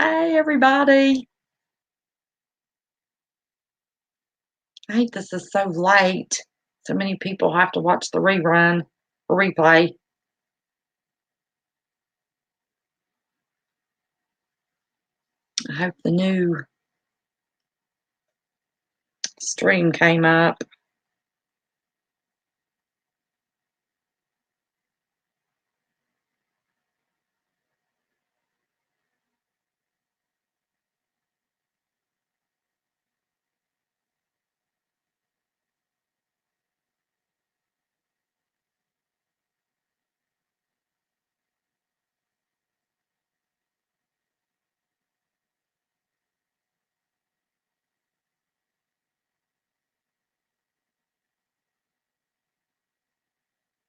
Hey, everybody. I hate this is so late. So many people have to watch the rerun or replay. I hope the new stream came up.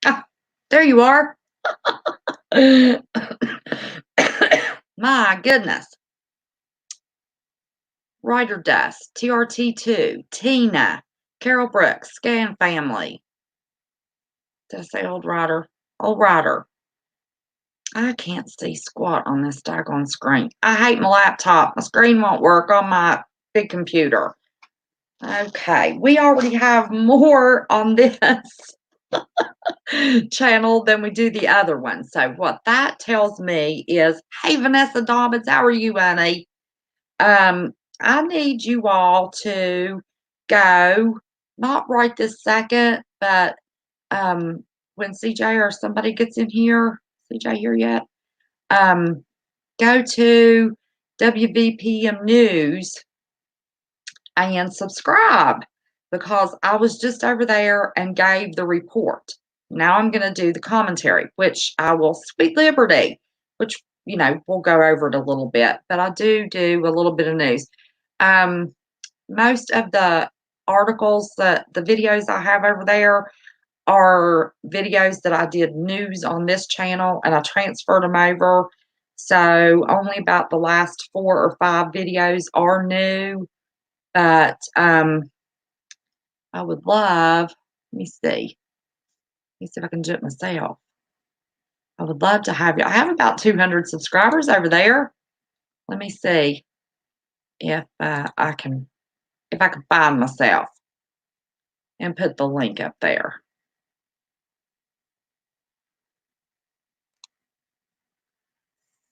Ah, there you are. My goodness. Ryder Dust, TRT2, Tina, Carol Brooks, Scan Family. Did I say old Ryder? Old Ryder. I can't see squat on this doggone screen. I hate my laptop. My screen won't work on my big computer. Okay, we already have more on this channel than we do the other one. So what that tells me is, hey, Vanessa Dobbins, how are you, honey? I need you all to go, not right this second, but when CJ or somebody gets in here, CJ here yet? Go to WVPM News and subscribe because I was just over there and gave the report. Now I'm going to do the commentary, which I will sweet liberty, which we'll go over it a little bit, but I do a little bit of news. Most of the articles that the videos I have over there are videos that I did news on this channel and I transferred them over. So only about the last 4 or 5 videos are new. But I would love, let me see. Let me see if I can do it myself. I would love to have you. I have about 200 subscribers over there. Let me see if I can find myself and put the link up there.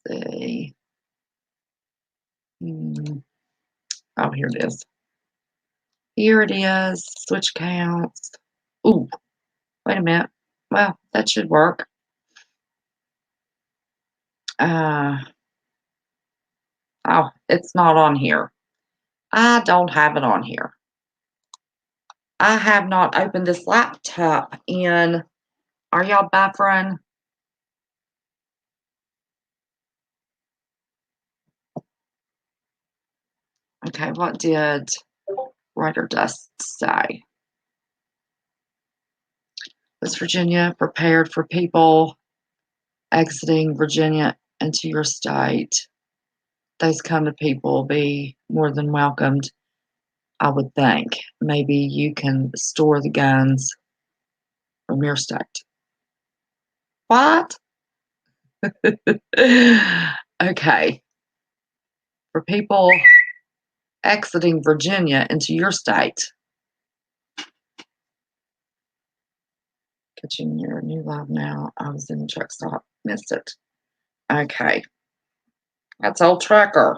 Let's see. Oh, here it is. Here it is. Switch counts. Ooh, wait a minute. Well, that should work. Oh, it's not on here. I don't have it on here. I have not opened this laptop in, are y'all buffering? Okay, what did Ryder Dust say? Was Virginia prepared for people exiting Virginia into your state? Those kind of people will be more than welcomed, I would think. Maybe you can store the guns from your state. What? Okay. For people exiting Virginia into your state. Catching your new live now. I was in the truck stop. Missed it. Okay. That's old trucker.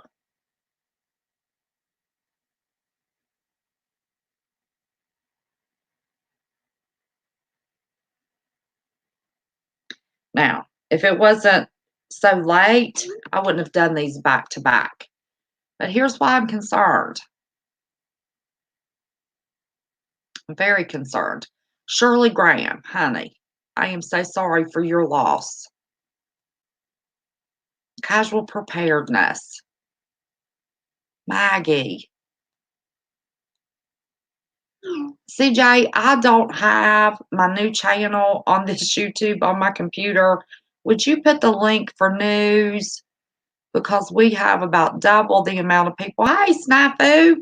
Now, if it wasn't so late, I wouldn't have done these back to back. But here's why I'm concerned. I'm very concerned. Shirley Graham, honey, I am so sorry for your loss. Casual preparedness. Maggie. CJ, I don't have my new channel on this YouTube on my computer. Would you put the link for news? Because we have about double the amount of people. Hey, Snafu,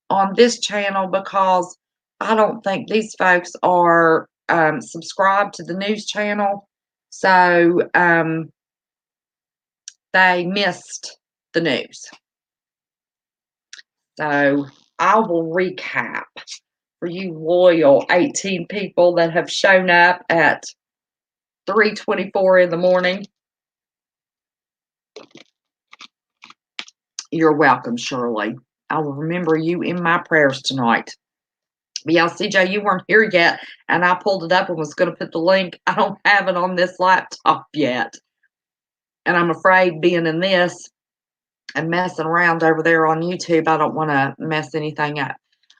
on this channel because I don't think these folks are subscribed to the news channel. So they missed the news. So I will recap for you loyal 18 people that have shown up at 3:24 in the morning. You're welcome, Shirley. I will remember you in my prayers tonight. But yeah, CJ, you weren't here yet, and I pulled it up and was going to put the link. I don't have it on this laptop yet. And I'm afraid being in this and messing around over there on YouTube, I don't want to mess anything up.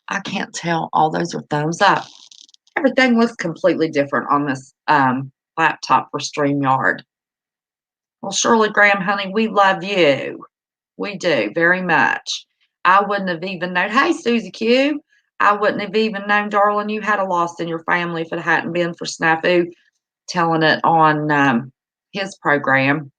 I can't tell. All those are thumbs up. Everything looks completely different on this laptop for StreamYard. Well, Shirley Graham, honey, we love you. We do very much. I wouldn't have even known. Hey, Susie Q. I wouldn't have even known, darling, you had a loss in your family if it hadn't been for Snafu telling it on his program.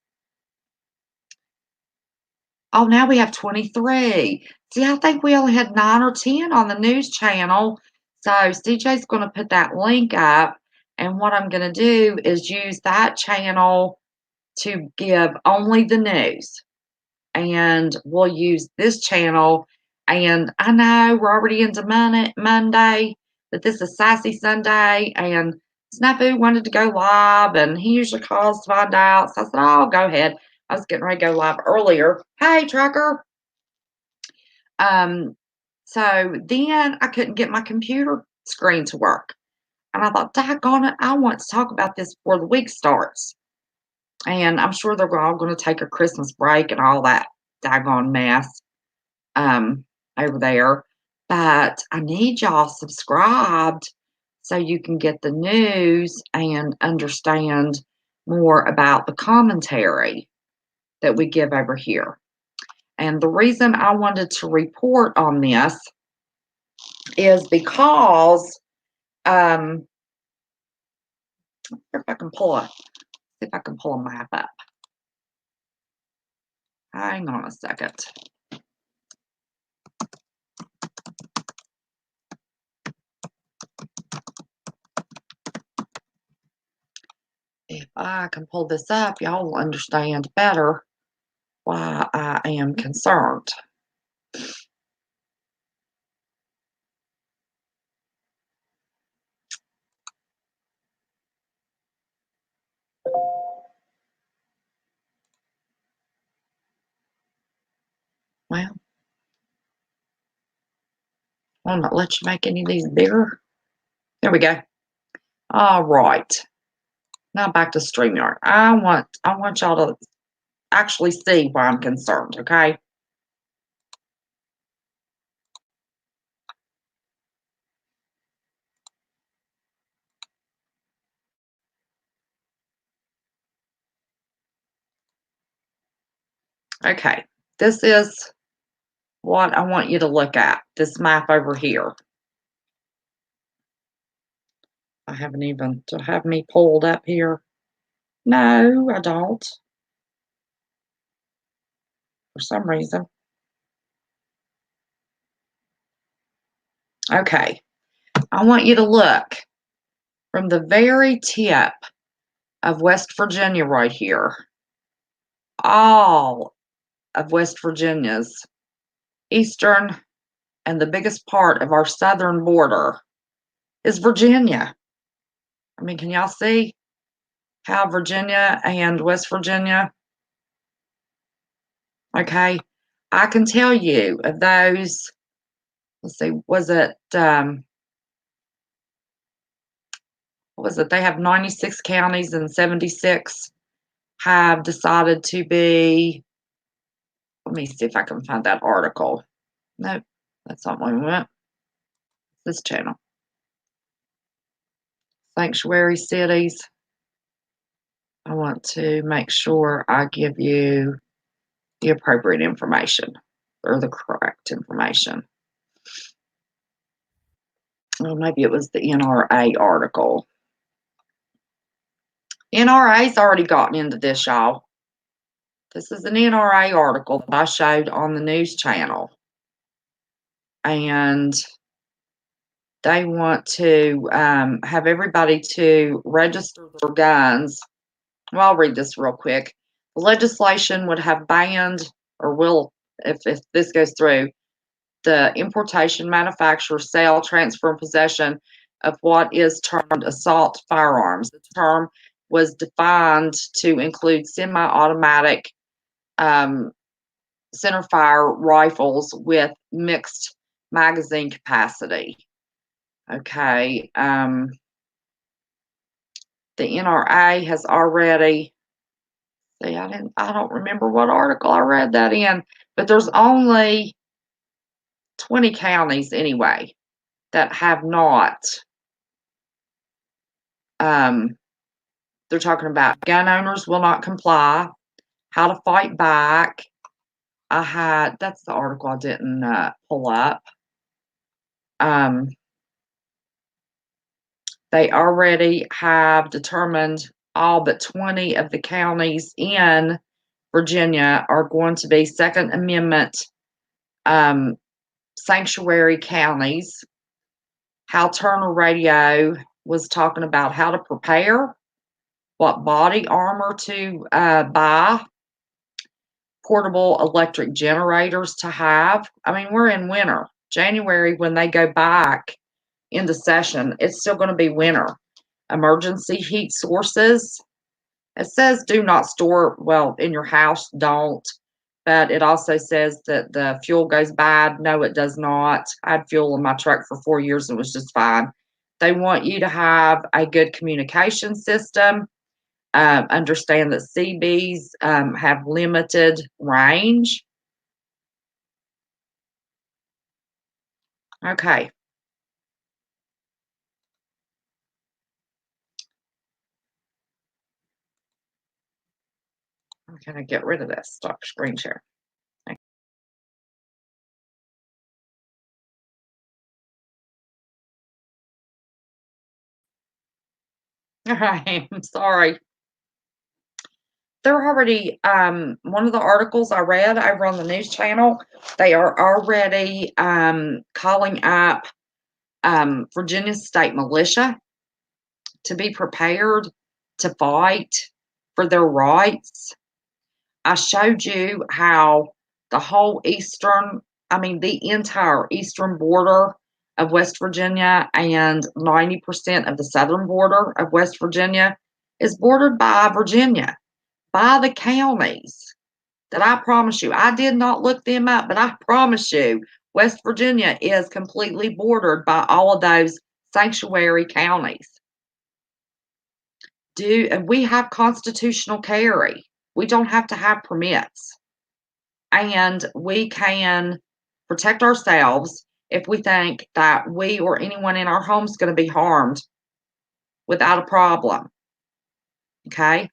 Oh, now we have 23. See, I think we only had 9 or 10 on the news channel. So CJ's going to put that link up. And what I'm going to do is use that channel to give only the news. And we'll use this channel. And I know we're already into Monday, but this is Sassy Sunday. And Snafu wanted to go live, and he usually calls to find out. So I said, oh, go ahead. I was getting ready to go live earlier. Hey, trucker. So then I couldn't get my computer screen to work. And I thought, doggone it, I want to talk about this before the week starts. And I'm sure they're all going to take a Christmas break and all that daggone mess over there. But I need y'all subscribed so you can get the news and understand more about the commentary that we give over here. And the reason I wanted to report on this is because if I can pull a map up. Hang on a second. If I can pull this up, y'all will understand better why I am concerned. Well, I'll not let you make any of these bigger. There we go. All right. Now back to StreamYard. I want y'all to actually see why I'm concerned, okay? Okay. This is what I want you to look at. This map over here. I haven't even to have me pulled up here. No, I don't. For some reason. Okay. I want you to look from the very tip of West Virginia right here. All of West Virginia's eastern and the biggest part of our southern border is Virginia. I mean, can y'all see how Virginia and West Virginia? Okay. I can tell you of those, let's see, what was it? They have 96 counties and 76 have decided to be, let me see if I can find that article. Nope, that's not what we want. This channel. Sanctuary cities. I want to make sure I give you the appropriate information or the correct information. Well, maybe it was the NRA article. NRA's already gotten into this, y'all. This is an NRA article that I showed on the news channel. And they want to have everybody to register their guns. Well, I'll read this real quick. The legislation would have banned or will, if this goes through, the importation, manufacture, sale, transfer, and possession of what is termed assault firearms. The term was defined to include semi-automatic centerfire rifles with mixed magazine capacity. Okay. The NRA has already, see, I don't remember what article I read that in, but there's only 20 counties anyway that have not. They're talking about gun owners will not comply, how to fight back. That's the article I didn't pull up. They already have determined all but 20 of the counties in Virginia are going to be Second Amendment sanctuary counties. Hal Turner Radio was talking about how to prepare, what body armor to buy, portable electric generators to have. I mean, we're in winter. January, when they go back into session, it's still going to be winter. Emergency heat sources. It says do not store, well, in your house, don't. But it also says that the fuel goes bad. No, it does not. I had fuel in my truck for 4 years and it was just fine. They want you to have a good communication system. Understand that CBs have limited range. Okay. I'm going to get rid of this. Stop screen share. All right. I'm sorry. They're already, one of the articles I read over on the news channel, they are already calling up Virginia State Militia to be prepared to fight for their rights. I showed you how the whole the entire eastern border of West Virginia and 90% of the southern border of West Virginia is bordered by Virginia, by the counties that I promise you. I did not look them up, but I promise you, West Virginia is completely bordered by all of those sanctuary counties. We have constitutional carry. We don't have to have permits. And we can protect ourselves if we think that we or anyone in our home is going to be harmed without a problem. Okay?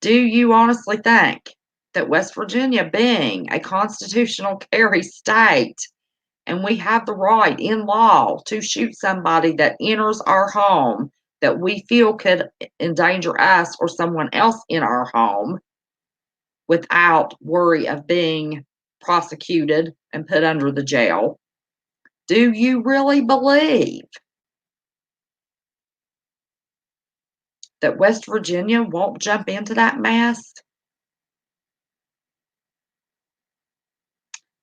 Do you honestly think that West Virginia, being a constitutional carry state, and we have the right in law to shoot somebody that enters our home that we feel could endanger us or someone else in our home without worry of being prosecuted and put under the jail? Do you really believe that West Virginia won't jump into that mess?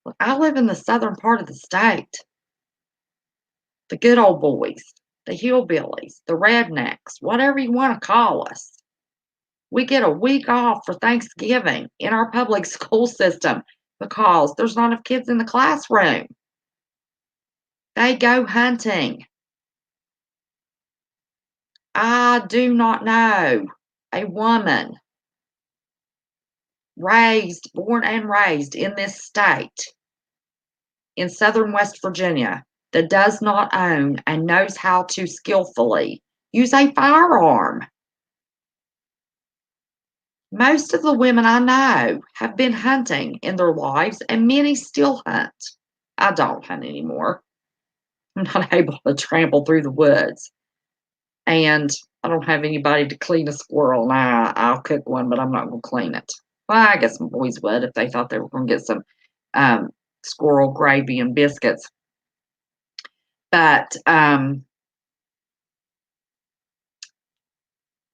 Well, I live in the southern part of the state. The good old boys, the hillbillies, the rednecks, whatever you want to call us. We get a week off for Thanksgiving in our public school system because there's not enough kids in the classroom. They go hunting. I do not know a woman born and raised in this state in southern West Virginia that does not own and knows how to skillfully use a firearm. Most of the women I know have been hunting in their lives, and many still hunt. I don't hunt anymore. I'm not able to trample through the woods. And I don't have anybody to clean a squirrel. Now I'll cook one, but I'm not going to clean it. Well, I guess my boys would if they thought they were going to get some squirrel gravy and biscuits. But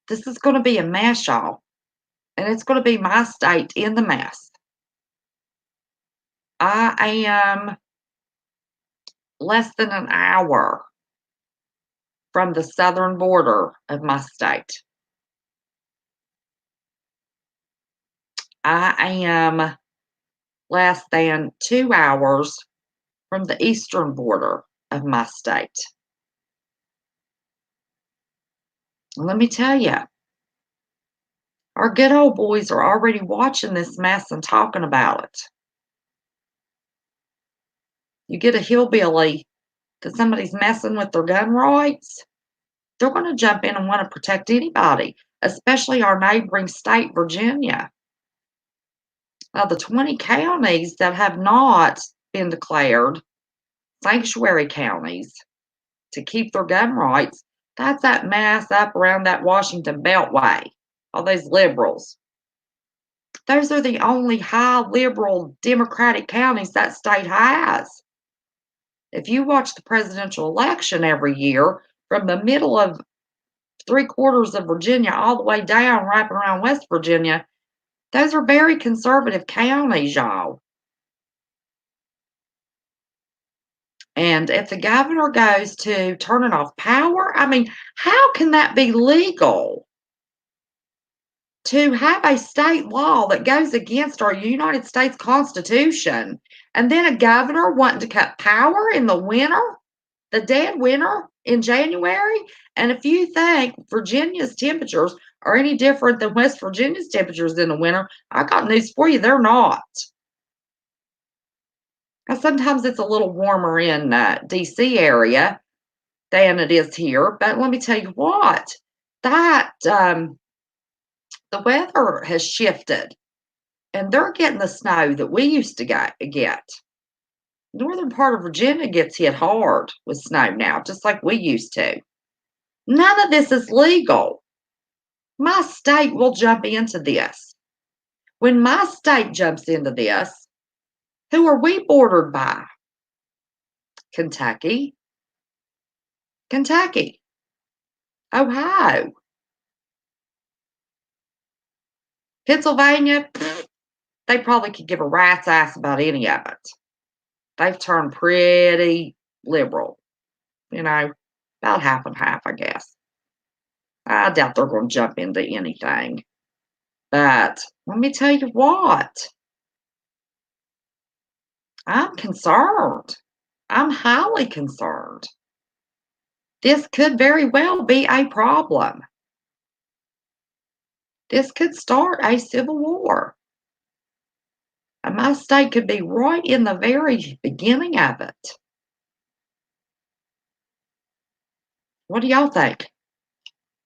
this is going to be a mess, y'all. And it's going to be my state in the mess. I am less than an hour from the southern border of my state. I am less than 2 hours from the eastern border of my state. Let me tell you, our good old boys are already watching this mess and talking about it. You get a hillbilly that somebody's messing with their gun rights, they're going to jump in and want to protect anybody, especially our neighboring state, Virginia. Now, the 20 counties that have not been declared sanctuary counties to keep their gun rights, that's that mess up around that Washington Beltway, all those liberals. Those are the only high liberal Democratic counties that state has. If you watch the presidential election every year, from the middle of three-quarters of Virginia all the way down, wrapping around West Virginia, those are very conservative counties, y'all. And if the governor goes to turning off power, I mean, how can that be legal? To have a state law that goes against our United States Constitution, and then a governor wanting to cut power in the winter, the dead winter in January. And if you think Virginia's temperatures are any different than West Virginia's temperatures in the winter, I got news for you, they're not. Now, sometimes it's a little warmer in DC area than it is here, but let me tell you what, that the weather has shifted, and they're getting the snow that we used to get. Northern part of Virginia gets hit hard with snow now, just like we used to. None of this is legal. My state will jump into this. When my state jumps into this, who are we bordered by? Kentucky, Kentucky, Ohio, Pennsylvania. They probably could give a rat's ass about any of it. They've turned pretty liberal, about half and half, I guess. I doubt they're going to jump into anything. But let me tell you what, I'm concerned. I'm highly concerned. This could very well be a problem. This could start a civil war. And my state could be right in the very beginning of it. What do y'all think?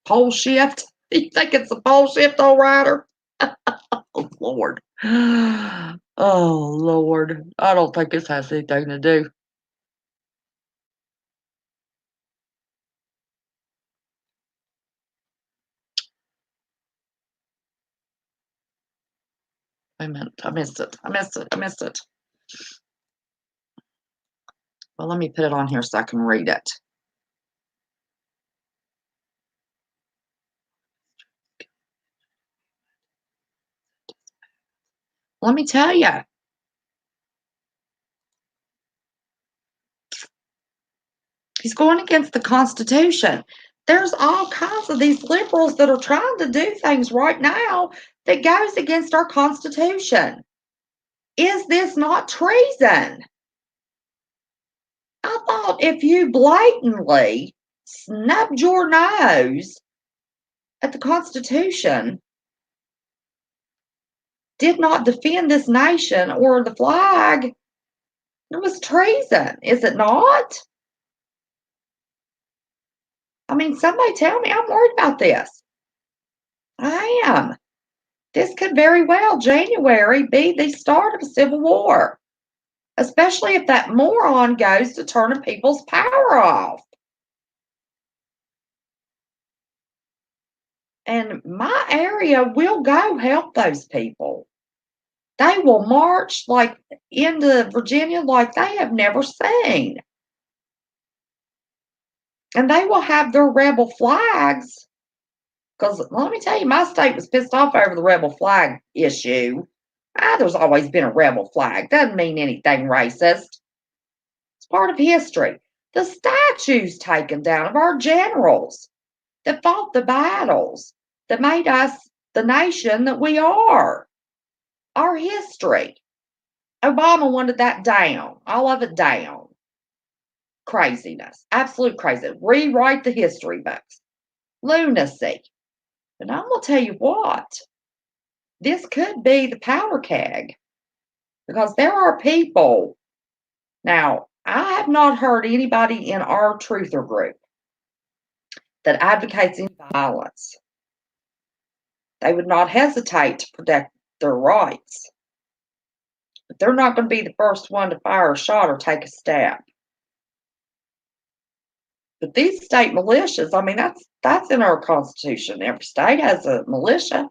Pole shift? You think it's a pole shift, all rider? Oh, Lord. Oh, Lord. I don't think this has anything to do. Wait a minute. I missed it. I missed it. I missed it. Well, let me put it on here so I can read it. Let me tell you. He's going against the Constitution. There's all kinds of these liberals that are trying to do things right now that goes against our Constitution. Is this not treason? I thought if you blatantly snubbed your nose at the Constitution, did not defend this nation or the flag, it was treason, is it not? I mean, somebody tell me, I'm worried about this. I am. This could very well, January, be the start of a civil war, especially if that moron goes to turning people's power off. And my area will go help those people. They will march like into Virginia like they have never seen. And they will have their rebel flags. Because let me tell you, my state was pissed off over the rebel flag issue. There's always been a rebel flag. Doesn't mean anything racist. It's part of history. The statues taken down of our generals that fought the battles that made us the nation that we are. Our history. Obama wanted that down, all of it down. Craziness, absolute crazy. Rewrite the history books. Lunacy. And I'm going to tell you what, this could be the powder keg because there are people. Now, I have not heard anybody in our truther group that advocates any violence. They would not hesitate to protect their rights. But they're not going to be the first one to fire a shot or take a step. But these state militias, I mean, that's in our Constitution. Every state has a militia.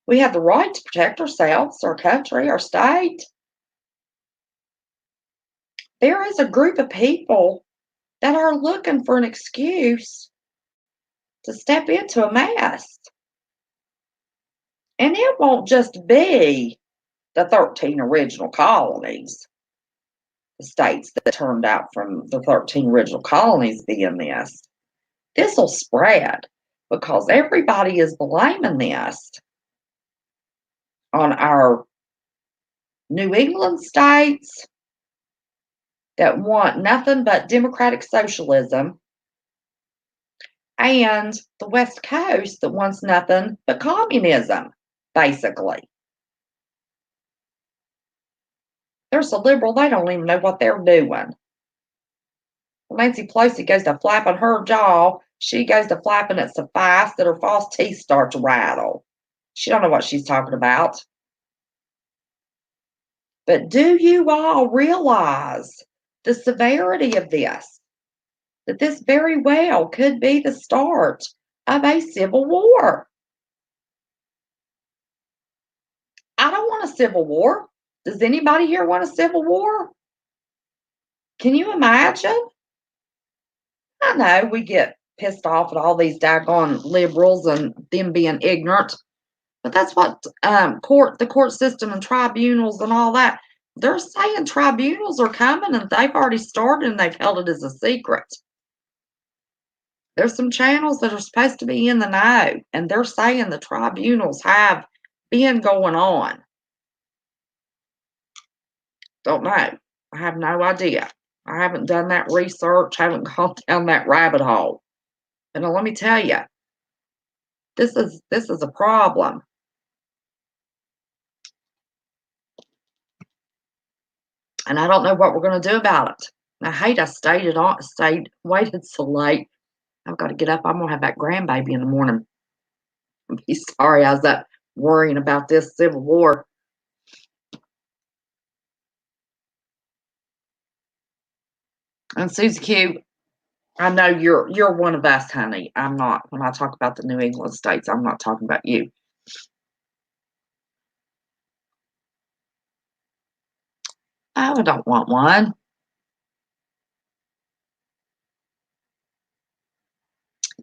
We have the right to protect ourselves, our country, our state. There is a group of people that are looking for an excuse to step into a mess. And it won't just be the 13 original colonies, the states that turned out from the 13 original colonies being this. This will spread because everybody is blaming this on our New England states that want nothing but democratic socialism and the West Coast that wants nothing but communism, basically. They're so liberal, they don't even know what they're doing. Nancy Pelosi goes to flapping her jaw. She goes to flapping it so fast that her false teeth start to rattle. She don't know what she's talking about. But do you all realize the severity of this? That this very well could be the start of a civil war. I don't want a civil war. Does anybody here want a civil war? Can you imagine? I know we get pissed off at all these daggone liberals and them being ignorant, but that's what the court system and tribunals and all that. They're saying tribunals are coming and they've already started and they've held it as a secret. There's some channels that are supposed to be in the know, and they're saying the tribunals have been going on. Don't know. I have no idea. I haven't done that research, haven't gone down that rabbit hole. And let me tell you, this is a problem. And I don't know what we're going to do about it. I hate I waited so late. I've got to get up. I'm going to have that grandbaby in the morning. I'm sorry I was up worrying about this Civil War. And Susie Q, I know you're one of us, honey. I'm not. When I talk about the New England states, I'm not talking about you. Oh, I don't want one.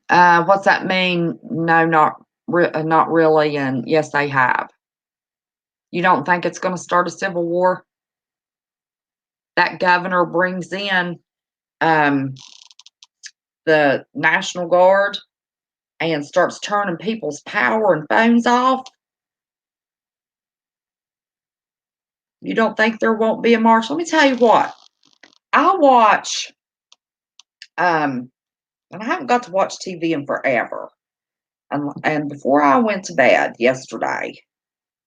What's that mean? No, not really. And yes, they have. You don't think it's going to start a civil war? That governor brings in um, the National Guard and starts turning people's power and phones off. You don't think there won't be a march? Let me tell you what. I watch, and I haven't got to watch TV in forever. And before I went to bed yesterday,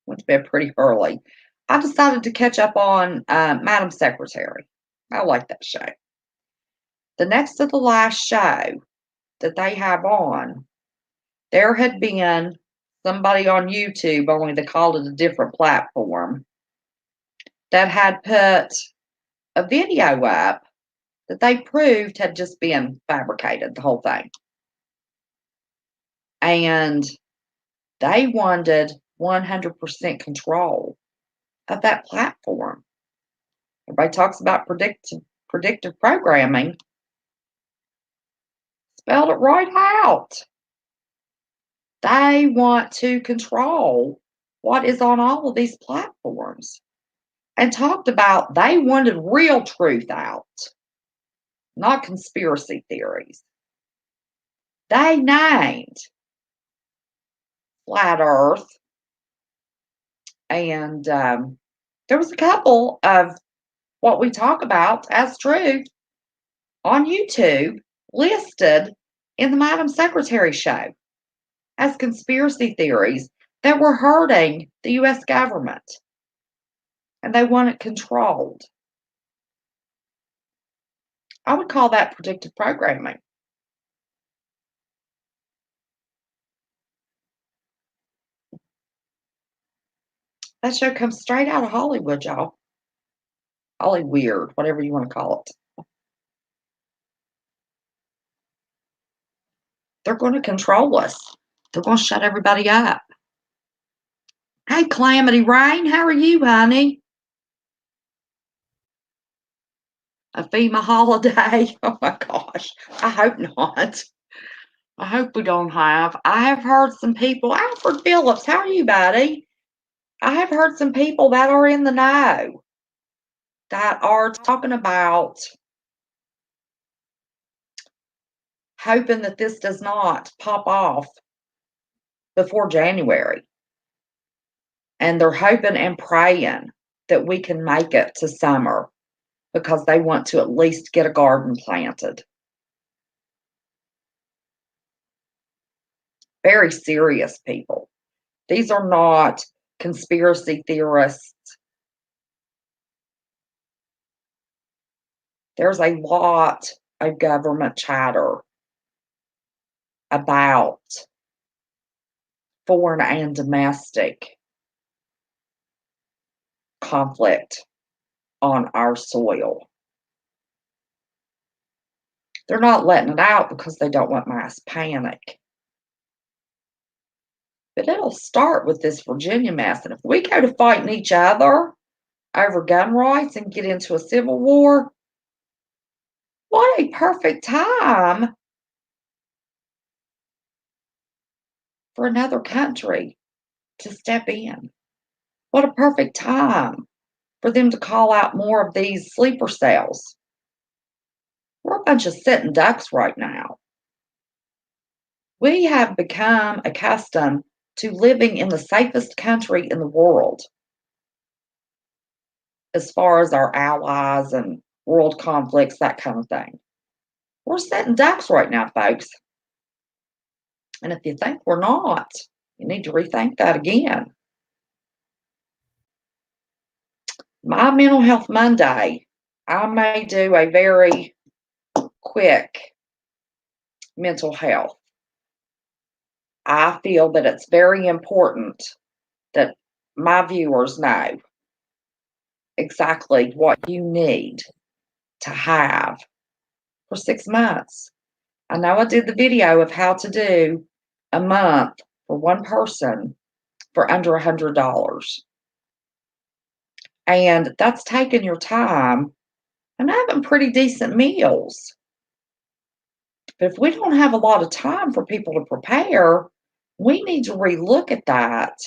went to bed pretty early, I decided to catch up on Madam Secretary. I like that show. The next to the last show that they have on, there had been somebody on YouTube, only they called it a different platform, that had put a video up that they proved had just been fabricated, the whole thing. And they wanted 100% control of that platform. Everybody talks about predictive programming. Spelled it right out. They want to control what is on all of these platforms and talked about they wanted real truth out, not conspiracy theories. They named flat Earth, and there was a couple of what we talk about as truth on YouTube listed in the Madam Secretary show as conspiracy theories that were hurting the US government, and they want it controlled. I would call that predictive programming. That show comes straight out of Hollywood, y'all. Hollyweird, whatever you want to call it. They're going to control us. They're going to shut everybody up. Hey, Calamity Rain, how are you, honey? A FEMA holiday? Oh my gosh. I hope not. I hope we don't have. I have heard some people, Alfred Phillips, how are you, buddy? I have heard some people that are in the know that are talking about hoping that this does not pop off before January. And they're hoping and praying that we can make it to summer because they want to at least get a garden planted. Very serious people. These are not conspiracy theorists. There's a lot of government chatter about foreign and domestic conflict on our soil. They're not letting it out because they don't want mass panic. But it'll start with this Virginia mess. And if we go to fighting each other over gun rights and get into a civil war, what a perfect time for another country to step in. What a perfect time for them to call out more of these sleeper cells. We're a bunch of sitting ducks right now. We have become accustomed to living in the safest country in the world as far as our allies and world conflicts, that kind of thing. We're sitting ducks right now, folks. And if you think we're not, you need to rethink that again. My Mental Health Monday, I may do a very quick mental health. I feel that it's very important that my viewers know exactly what you need to have for 6 months. I know I did the video of how to do a month for one person for under $100. And that's taking your time and having pretty decent meals. But if we don't have a lot of time for people to prepare, we need to relook at that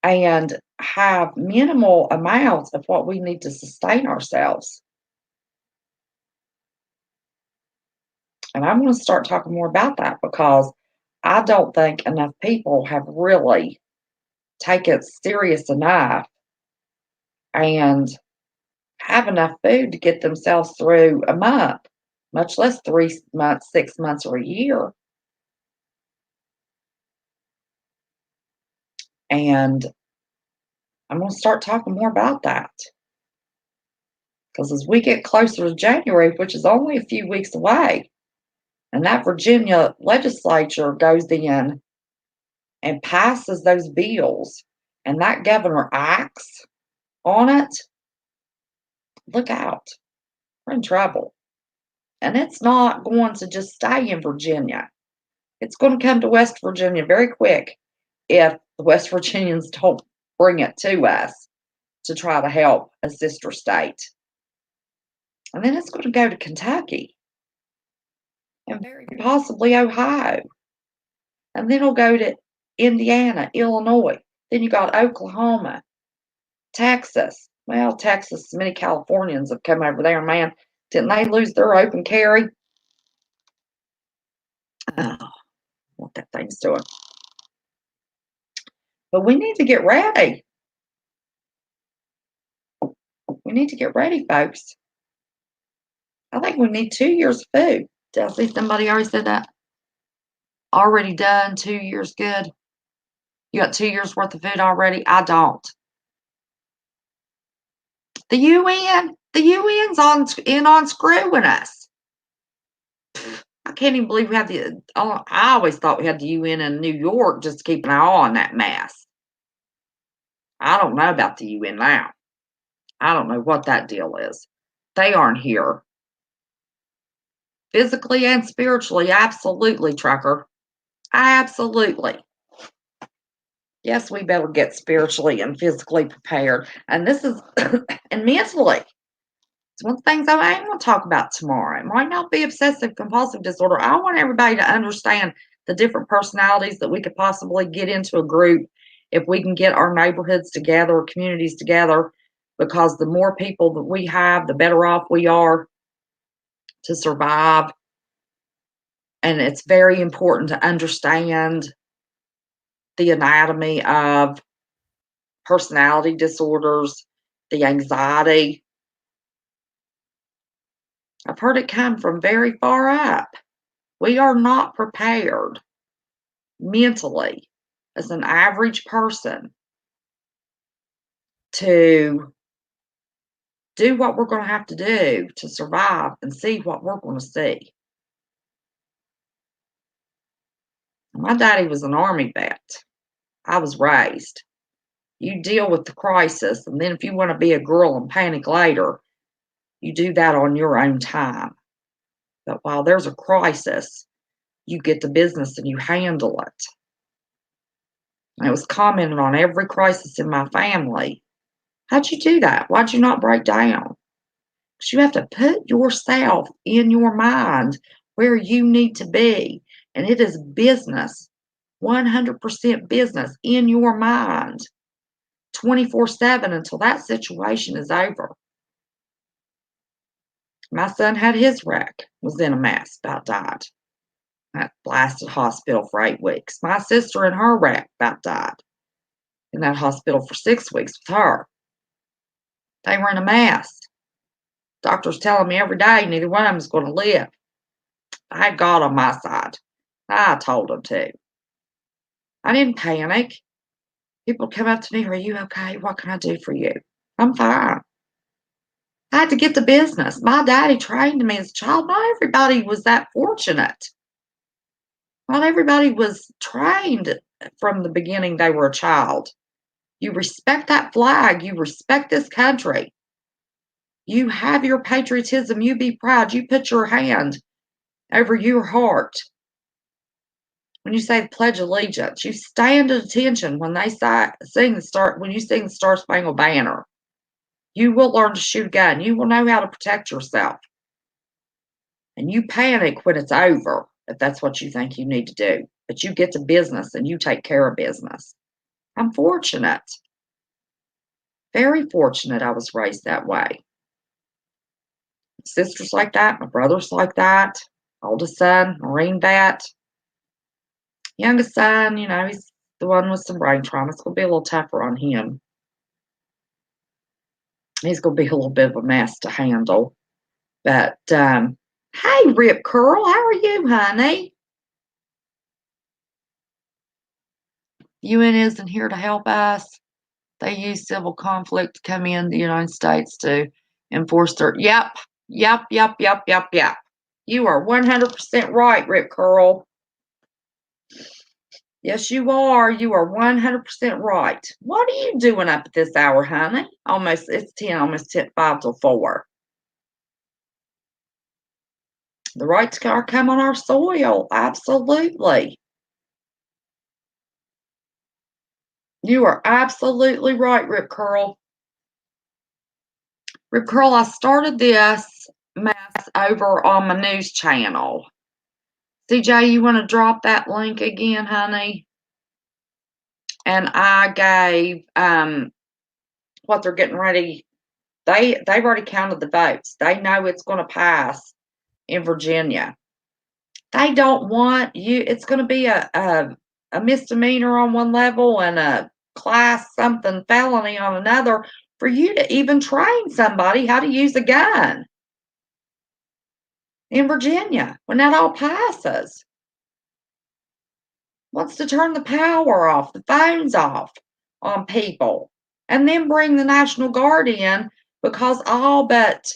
and have minimal amounts of what we need to sustain ourselves. And I'm going to start talking more about that because I don't think enough people have really taken it serious enough and have enough food to get themselves through a month, much less 3 months, 6 months, or a year. And I'm going to start talking more about that. Because as we get closer to January, which is only a few weeks away, and that Virginia legislature goes in and passes those bills, and that governor acts on it, look out. We're in trouble. And it's not going to just stay in Virginia. It's going to come to West Virginia very quick if the West Virginians don't bring it to us to try to help a sister state. And then it's going to go to Kentucky and very possibly Ohio. And then it'll go to Indiana, Illinois. Then you got Oklahoma, Texas. Well, Texas, many Californians have come over there, man. Didn't they lose their open carry? Oh, what that thing's doing. But we need to get ready. We need to get ready, folks. I think we need 2 years of food. Did I see somebody already said that? Already done, 2 years good. You got 2 years worth of food already? I don't. The UN's on screwing us. I can't even believe we have I always thought we had the UN in New York just to keep an eye on that mess. I don't know about the UN now. I don't know what that deal is. They aren't here. Physically and spiritually, absolutely, Trucker. Absolutely. Yes, we better get spiritually and physically prepared. And this is, and mentally. It's one of the things I ain't going to talk about tomorrow. It might not be obsessive compulsive disorder. I want everybody to understand the different personalities that we could possibly get into a group if we can get our neighborhoods together or communities together, because the more people that we have, the better off we are to survive. And it's very important to understand the anatomy of personality disorders, the anxiety. I've heard it come from very far up. We are not prepared mentally as an average person to do what we're going to have to do to survive and see what we're going to see. My daddy was an Army vet. I was raised. You deal with the crisis, and then if you want to be a girl and panic later, you do that on your own time. But while there's a crisis, you get to business and you handle it. And it was commented on every crisis in my family. How'd you do that? Why'd you not break down? Because you have to put yourself in your mind where you need to be. And it is business, 100% business in your mind, 24/7 until that situation is over. My son had his wreck, was in a mess, about died. That blasted hospital for 8 weeks. My sister in her wreck about died in that hospital for 6 weeks with her. They were in a mess. Doctors telling me every day neither one of them is going to live. I had God on my side. I told them to. I didn't panic. People come up to me, "Are you okay? What can I do for you?" I'm fine. I had to get the business. My daddy trained me as a child. Not everybody was that fortunate. Not everybody was trained from the beginning they were a child. You respect that flag. You respect this country. You have your patriotism. You be proud. You put your hand over your heart. When you say the Pledge of Allegiance, you stand at attention when they when you sing the Star Spangled Banner. You will learn to shoot a gun. You will know how to protect yourself. And you panic when it's over, if that's what you think you need to do. But you get to business and you take care of business. I'm fortunate. Very fortunate I was raised that way. My sister's like that. My brother's like that. Oldest son, Marine vet. Youngest son, he's the one with some brain trauma. It's going to be a little tougher on him. He's going to be a little bit of a mess to handle. But, hey, Rip Curl, how are you, honey? UN isn't here to help us. They use civil conflict to come in the United States to enforce their. Yep. You are 100% right, Rip Curl. Yes, you are. You are 100% right. What are you doing up at this hour, honey? It's 10, almost 10, 5 till 4. The right to come on our soil. Absolutely. You are absolutely right, Rip Curl. Rip Curl, I started this mess over on my news channel. CJ, you want to drop that link again, honey? and I gave what they're getting ready. They've already counted the votes. They know it's going to pass in Virginia. They don't want you. It's going to be a misdemeanor on one level and a class something felony on another for you to even train somebody how to use a gun in Virginia when that all passes. Wants to turn the power off, the phones off on people, and then bring the National Guard in because all but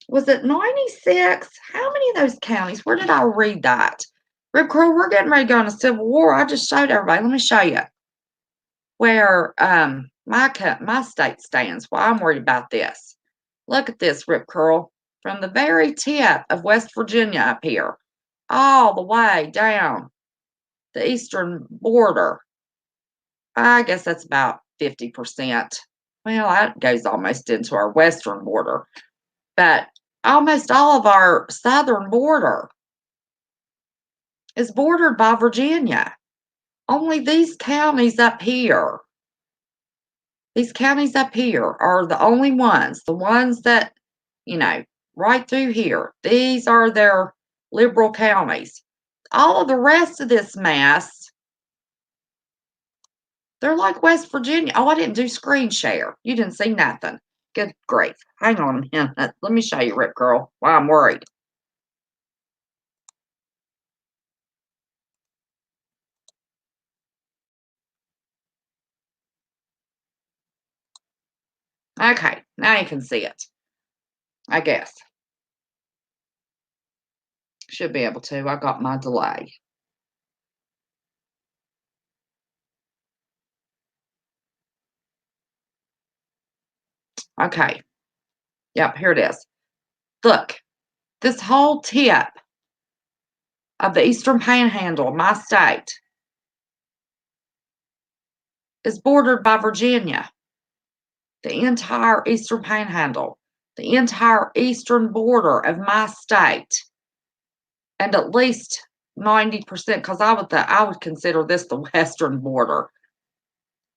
was it 96? How many of those counties? Where did I read that? Rip Curl, we're getting ready to go on a civil war. I just showed everybody. Let me show you where my state stands. Well, I'm worried about this. Look at this, Rip Curl. From the very tip of West Virginia up here, all the way down the eastern border. I guess that's about 50%. Well, that goes almost into our western border, but almost all of our southern border is bordered by Virginia. Only these counties up here are the only ones, the ones that, you know, right through here. These are their liberal counties. All of the rest of this mess, they're like West Virginia. Oh, I didn't do screen share. You didn't see nothing. Good grief. Hang on a minute. Let me show you, Rip Girl, why I'm worried. Okay, now you can see it. I guess. Should be able to. I got my delay. Okay. Yep, here it is. Look, this whole tip of the Eastern Panhandle of my state is bordered by Virginia. The entire Eastern Panhandle, the entire eastern border of my state, and at least 90%, because I would consider this the western border,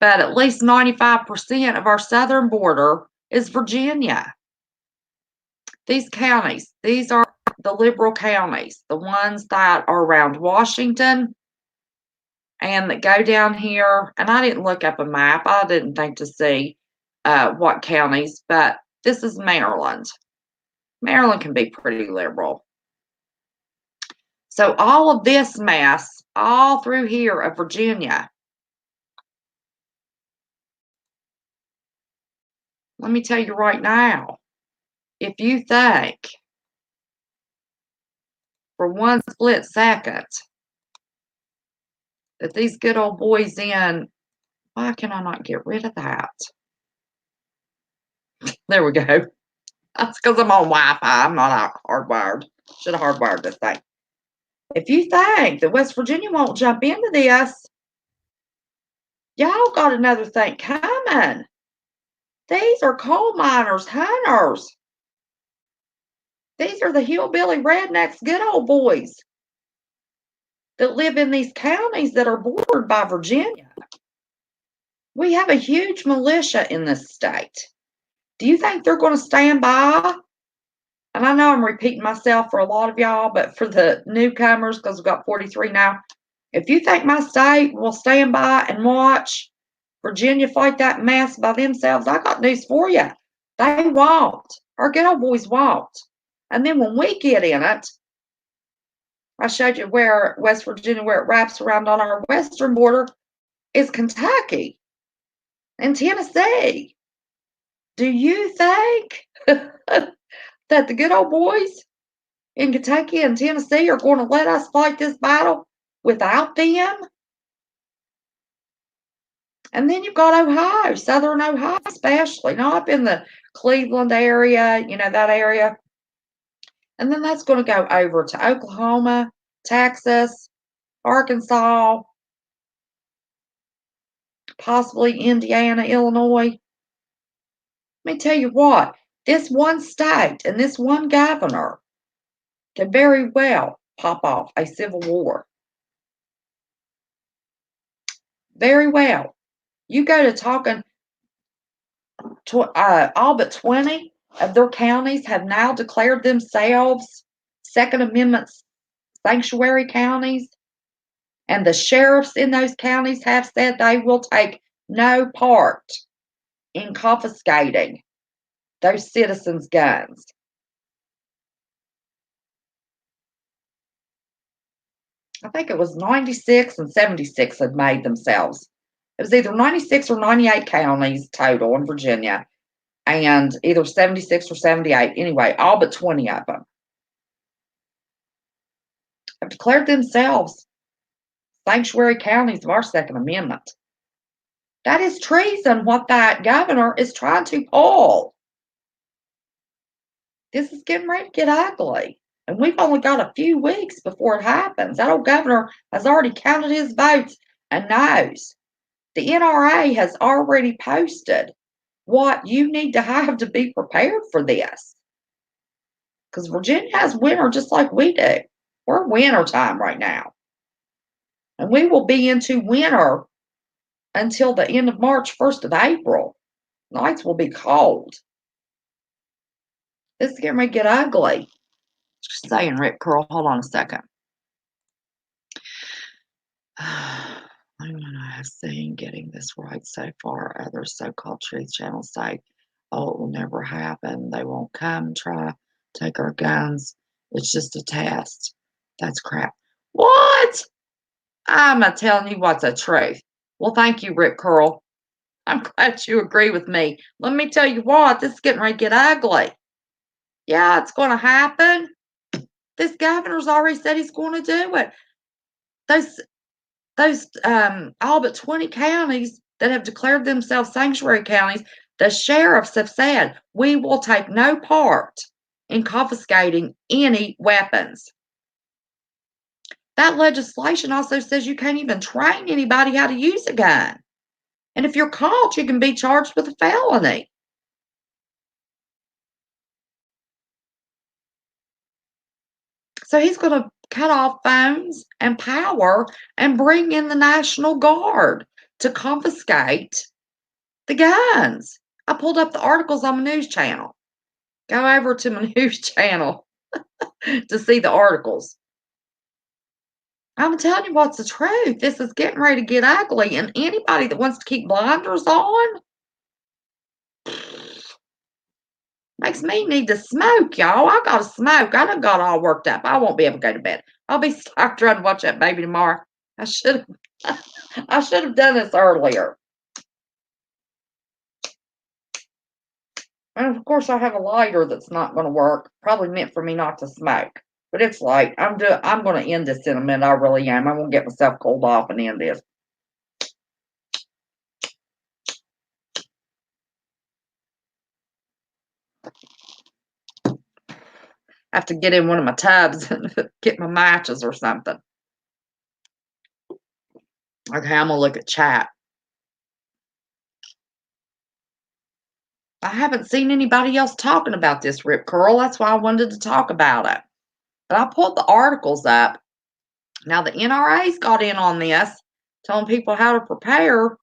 but at least 95% of our southern border is Virginia. These counties, these are the liberal counties, the ones that are around Washington and that go down here. And I didn't look up a map. I didn't think to see what counties, but this is Maryland. Maryland can be pretty liberal. So all of this mess, all through here of Virginia, let me tell you right now, if you think for one split second that these good old boys in, why can I not get rid of that? There we go. That's because I'm on Wi-Fi. I'm not hardwired. Should have hardwired this thing. If you think that West Virginia won't jump into this, y'all got another thing coming. These are coal miners, hunters. These are the hillbilly rednecks, good old boys that live in these counties that are bordered by Virginia. We have a huge militia in this state. Do you think they're going to stand by? And I know I'm repeating myself for a lot of y'all, but for the newcomers, because we've got 43 now, if you think my state will stand by and watch Virginia fight that mess by themselves, I got news for you. They won't. Our good old boys won't. And then when we get in it, I showed you where West Virginia, where it wraps around on our western border, is Kentucky and Tennessee. Do you think that the good old boys in Kentucky and Tennessee are going to let us fight this battle without them? And then you've got Ohio, southern Ohio, especially, not up in the Cleveland area, that area. And then that's going to go over to Oklahoma, Texas, Arkansas, possibly Indiana, Illinois. Let me tell you what, this one state and this one governor could very well pop off a civil war. Very well. You go to talking, all but 20 of their counties have now declared themselves Second Amendment sanctuary counties, and the sheriffs in those counties have said they will take no part in confiscating those citizens' guns. I think it was 96 and 76 had made themselves. It was either 96 or 98 counties total in Virginia, and either 76 or 78. Anyway, all but 20 of them have declared themselves sanctuary counties of our Second Amendment. That is treason, what that governor is trying to pull. This is getting ready to get ugly. And we've only got a few weeks before it happens. That old governor has already counted his votes and knows. The NRA has already posted what you need to have to be prepared for this. Because Virginia has winter just like we do. We're winter time right now. And we will be into winter until the end of March, 1st of April. Nights will be cold. This is getting ready to get ugly. Just saying, Rip Curl, hold on a second. I have seen getting this right so far. Other so-called truth channels say, oh, it will never happen. They won't come try take our guns. It's just a test. That's crap. What? I'm not telling you what's the truth. Well, thank you, Rip Curl. I'm glad you agree with me. Let me tell you what, this is getting ready to get ugly. Yeah, it's going to happen. This governor's already said he's going to do it. Those all but 20 counties that have declared themselves sanctuary counties, the sheriffs have said, we will take no part in confiscating any weapons. That legislation also says you can't even train anybody how to use a gun. And if you're caught, you can be charged with a felony. So he's going to cut off phones and power and bring in the National Guard to confiscate the guns. I pulled up the articles on my news channel. Go over to my news channel to see the articles. I'm telling you what's the truth. This is getting ready to get ugly, and anybody that wants to keep blinders on makes me need to smoke, y'all. I gotta smoke. I done got all worked up. I won't be able to go to bed. I'll be stuck trying to watch that baby tomorrow. I should have I should have done this earlier. And of course I have a lighter that's not gonna work. Probably meant for me not to smoke. But it's late. I'm gonna end this in a minute. I really am. I'm gonna get myself cooled off and end this. I have to get in one of my tubs and get my matches or something. Okay, I'm gonna look at chat. I haven't seen anybody else talking about this, Rip Curl. That's why I wanted to talk about it. But I pulled the articles up. Now the NRA's got in on this, telling people how to prepare.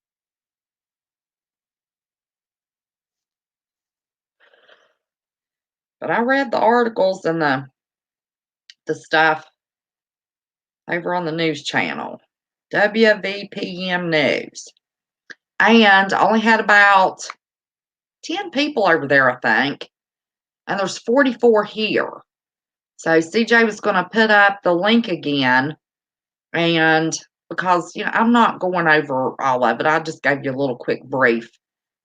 But I read the articles and the stuff over on the news channel, WVPM News. And I only had about 10 people over there, I think. And there's 44 here. So CJ was going to put up the link again. And because, I'm not going over all of it, I just gave you a little quick brief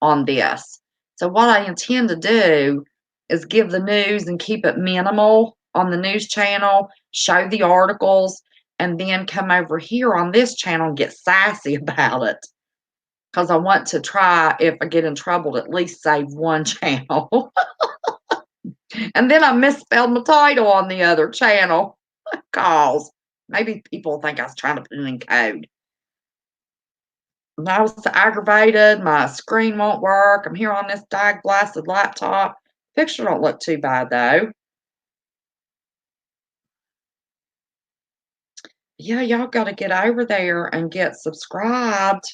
on this. So what I intend to do is give the news and keep it minimal on the news channel, show the articles, and then come over here on this channel and get sassy about it. Because I want to try, if I get in trouble, to at least save one channel. And then I misspelled my title on the other channel. Cause maybe people think I was trying to put it in code. And I was aggravated. My screen won't work. I'm here on this blasted laptop. Picture don't look too bad though. Yeah, y'all gotta get over there and get subscribed.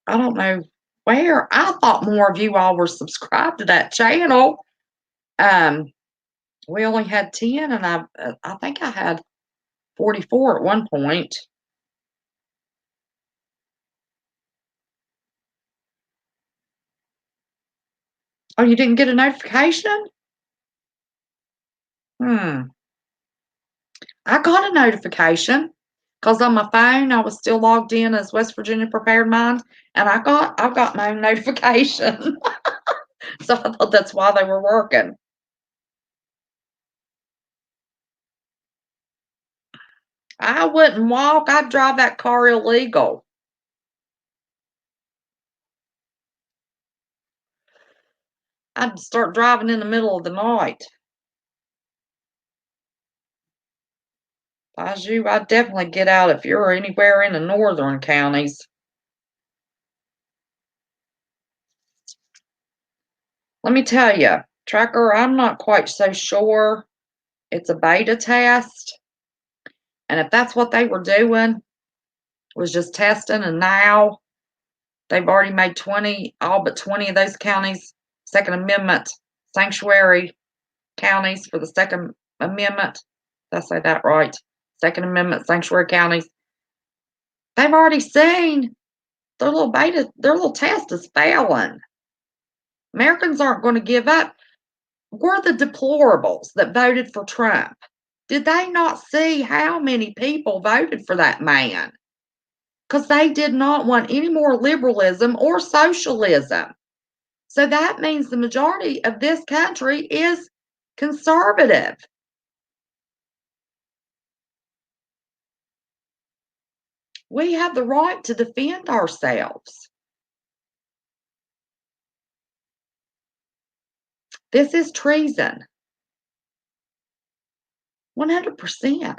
I don't know where. I thought more of you all were subscribed to that channel. Um, we only had 10, and I think I had 44 at one point. Oh, you didn't get a notification? Hmm. I got a notification because on my phone I was still logged in as West Virginia Prepared Mind, and I got my own notification. So I thought that's why they were working. I wouldn't walk. I'd drive that car illegal. I'd start driving in the middle of the night. If I was you, I'd definitely get out if you're anywhere in the northern counties. Let me tell you, Tracker, I'm not quite so sure. It's a beta test. And if that's what they were doing, was just testing, and now they've already made 20, all but 20 of those counties, Second Amendment sanctuary counties for the Second Amendment. Did I say that right? Second Amendment sanctuary counties. They've already seen their little test is failing. Americans aren't going to give up. We're the deplorables that voted for Trump. Did they not see how many people voted for that man? Because they did not want any more liberalism or socialism. So that means the majority of this country is conservative. We have the right to defend ourselves. This is treason. 100%.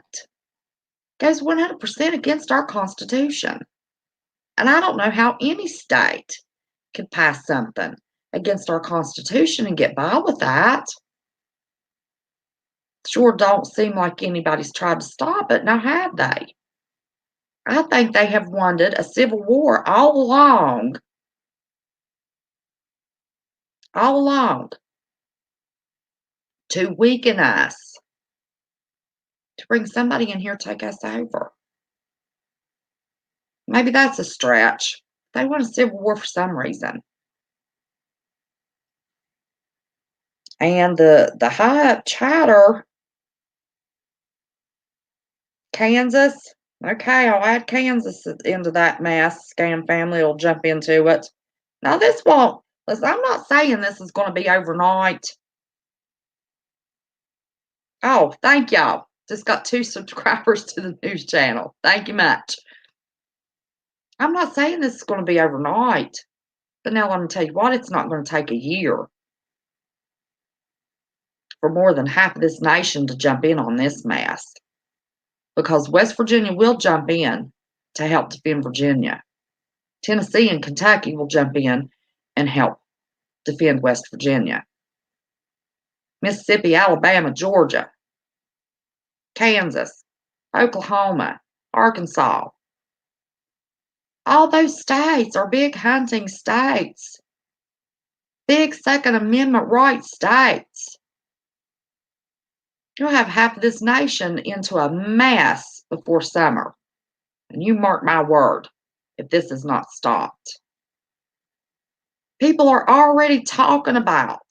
Goes 100% against our Constitution. And I don't know how any state could pass something against our Constitution and get by with that. Sure don't seem like anybody's tried to stop it, now have they? I think they have wanted a civil war all along, to weaken us, to bring somebody in here to take us over. Maybe that's a stretch. They want a civil war for some reason. And the high up chatter, Kansas. Okay, I'll add Kansas into that mass. Scam family will jump into it. Now this won't. Listen, I'm not saying this is going to be overnight. Oh, thank y'all. Just got 2 subscribers to the news channel. Thank you much. I'm not saying this is going to be overnight. But now let me tell you what, it's not going to take a year for more than half of this nation to jump in on this mess. Because West Virginia will jump in to help defend Virginia. Tennessee and Kentucky will jump in and help defend West Virginia. Mississippi, Alabama, Georgia, Kansas, Oklahoma, Arkansas. All those states are big hunting states, big Second Amendment right states. You'll have half of this nation into a mess before summer. And you mark my word, if this is not stopped. People are already talking about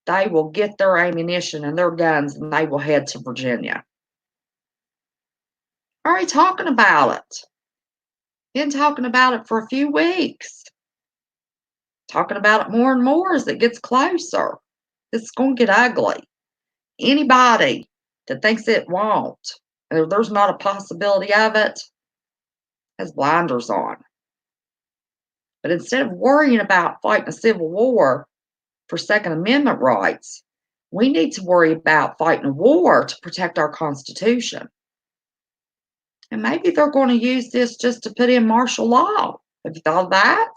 they will get their ammunition and their guns and they will head to Virginia. Already talking about it. Been talking about it for a few weeks. Talking about it more and more as it gets closer. It's going to get ugly. Anybody that thinks it won't, or there's not a possibility of it, has blinders on. But instead of worrying about fighting a civil war for Second Amendment rights, we need to worry about fighting a war to protect our Constitution. And maybe they're going to use this just to put in martial law. Have you thought of that?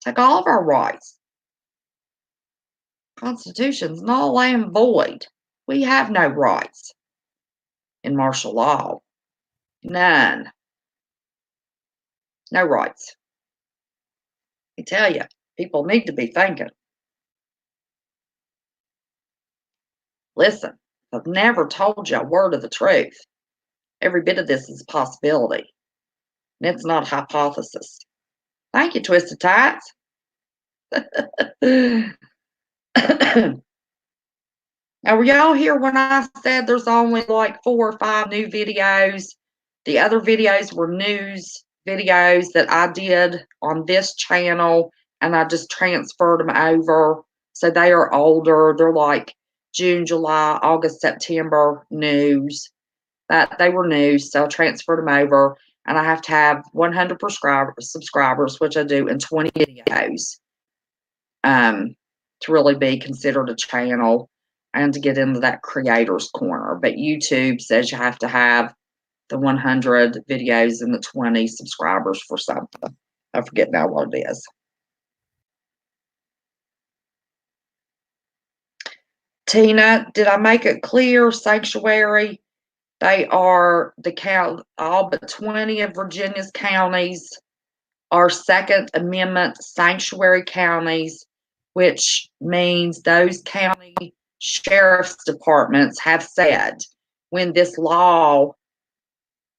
Take all of our rights. Constitution's null and void. We have no rights in martial law. None. No rights. I tell you, people need to be thinking. Listen, I've never told you a word of the truth. Every bit of this is a possibility, and it's not a hypothesis. Thank you, Twisted Tights. Now, were y'all here when I said there's only like 4 or 5 new videos? The other videos were news videos that I did on this channel, and I just transferred them over. So they are older. They're like June, July, August, September news. That they were news, so I transferred them over, and I have to have 100 subscribers, which I do, in 20 videos to really be considered a channel and to get into that creators corner. But YouTube says you have to have the 100 videos and the 20 subscribers for something. I forget now what it is. Tina, did I make it clear? Sanctuary, they are all but 20 of Virginia's counties are Second Amendment sanctuary counties, which means those county sheriff's departments have said when this law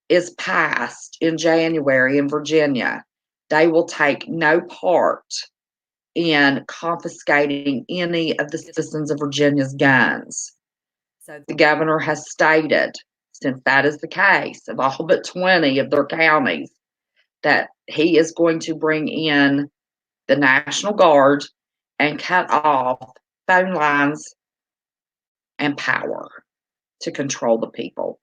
is passed in January in Virginia, they will take no part in confiscating any of the citizens of Virginia's guns. So the governor has stated, since that is the case of all but 20 of their counties, that he is going to bring in the National Guard and cut off phone lines and power to control the people.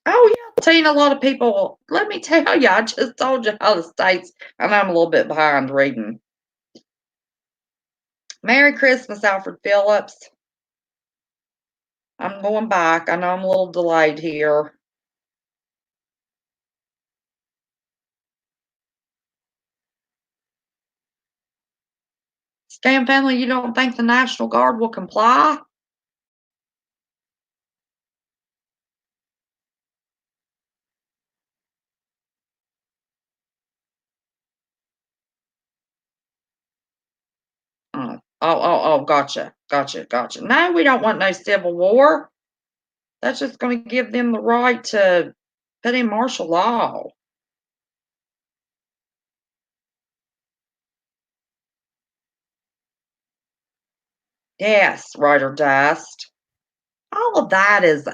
Oh, yeah, Tina, a lot of people, let me tell you, I just told you how the states, and I'm a little bit behind reading. Merry Christmas, Alfred Phillips. I'm going back. I know I'm a little delayed here. Stan family, you don't think the National Guard will comply? Gotcha, gotcha, gotcha. No, we don't want no civil war. That's just going to give them the right to put in martial law. Yes, Ryder Dust. All of that is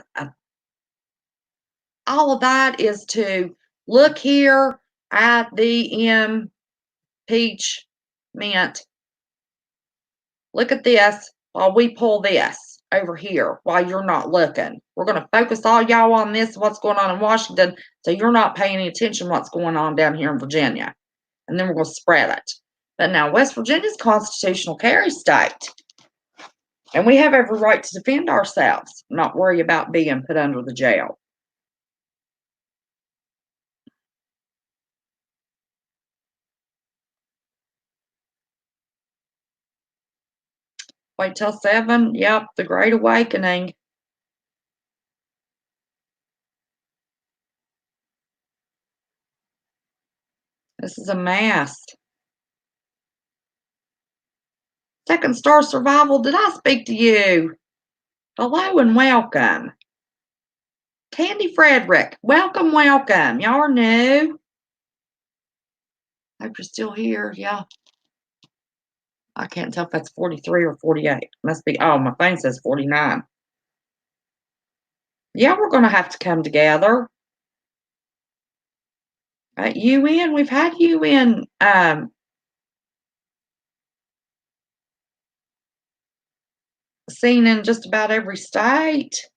all of that is to look here at the impeachment. Look at this while we pull this over here while you're not looking. We're going to focus all y'all on this, what's going on in Washington, so you're not paying any attention what's going on down here in Virginia. And then we're going to spread it. But now West Virginia's constitutional carry state. And we have every right to defend ourselves, not worry about being put under the jail. Wait till 7. Yep, the Great Awakening. This is a mess. Second Star Survival, did I speak to you? Hello and welcome. Tandy Frederick, welcome, welcome. Y'all are new. Hope you're still here. Yeah. I can't tell if that's 43 or 48. Must be, oh, my thing says 49. Yeah, we're going to have to come together. At UN, we've had UN seen in just about every state.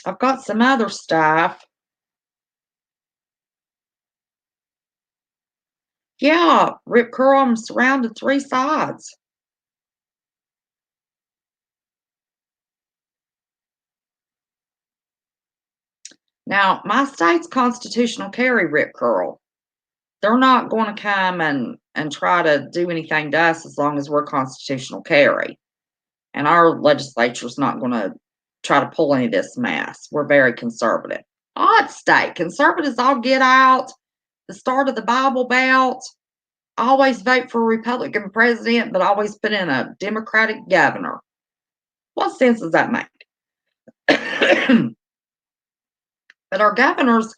I've got some other stuff. Yeah, Rip Curl, I'm surrounded 3 sides. Now, my state's constitutional carry, Rip Curl. They're not going to come and try to do anything to us as long as we're constitutional carry. And our legislature's not going to try to pull any of this mess. We're very conservative. Odd state. Conservatives all get out. The start of the Bible Belt. Always vote for a Republican president, but always put in a Democratic governor. What sense does that make? But our governors,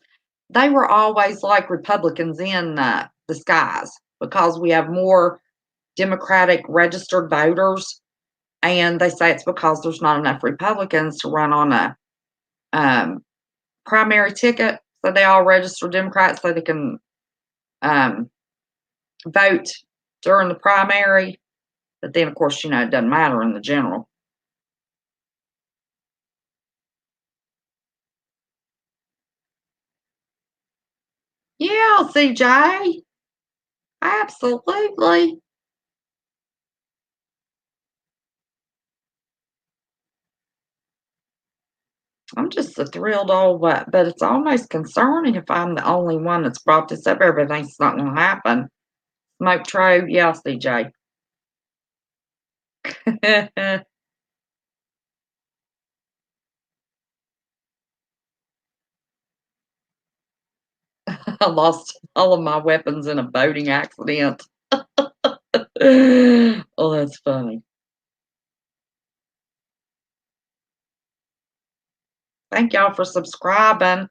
they were always like Republicans in disguise because we have more Democratic registered voters. And they say it's because there's not enough Republicans to run on a primary ticket. So they all register Democrats so they can um, vote during the primary. But then, of course, it doesn't matter in the general. Yeah, CJ. Absolutely. I'm just a thrilled old what, but it's almost concerning if I'm the only one that's brought this up. Everybody thinks it's not going to happen. Smoke trove, yeah, CJ. I lost all of my weapons in a boating accident. Oh, that's funny. Thank y'all for subscribing.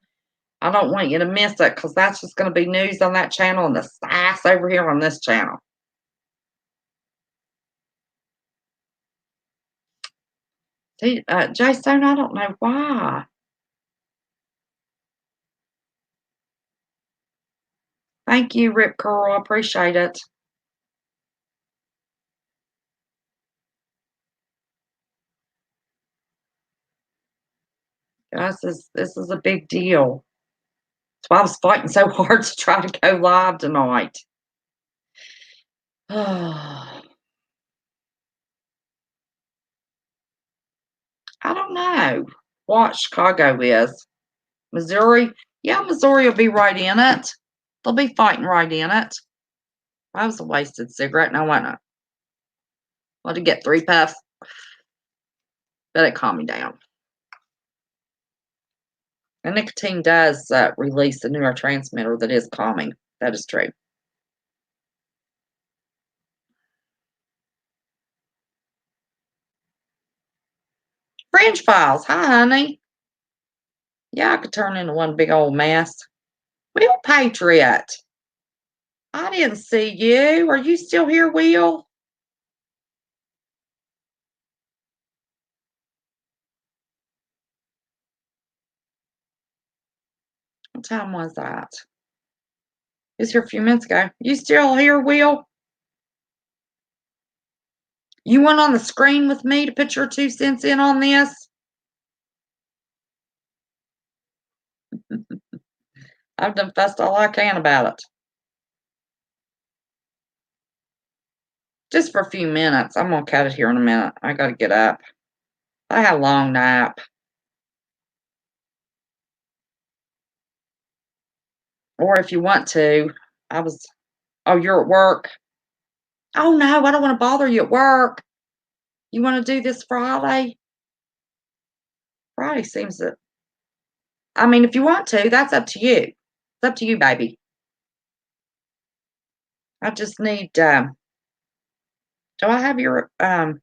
I don't want you to miss it because that's just going to be news on that channel and the sass over here on this channel. See, Jason, I don't know why. Thank you, Rip Curl. I appreciate it. Guys, this is a big deal. That's why I was fighting so hard to try to go live tonight. I don't know what Chicago is. Missouri? Yeah, Missouri will be right in it. They'll be fighting right in it. That was a wasted cigarette. No, why not? Let it get 3 puffs. Let it calm me down. And nicotine does release a neurotransmitter that is calming. That is true. French fries. Hi, honey. Yeah, I could turn into one big old mess. Will Patriot. I didn't see you. Are you still here, Will? What time was that? He was here a few minutes ago. You still here, Will? You went on the screen with me to put your 2 cents in on this? I've done fussed all I can about it. Just for a few minutes. I'm going to cut it here in a minute. I got to get up. I had a long nap. Or if you want to, I was, oh, you're at work. Oh, no, I don't want to bother you at work. You want to do this Friday? Friday seems to, I mean, if you want to, that's up to you. It's up to you, baby. I just need, do I have your, I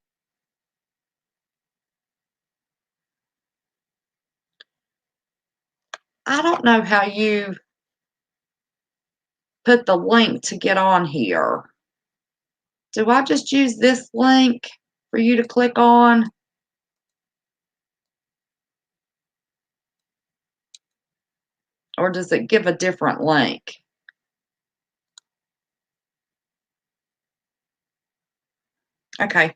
don't know how you put the link to get on here. Do I just use this link for you to click on? Or does it give a different link? Okay.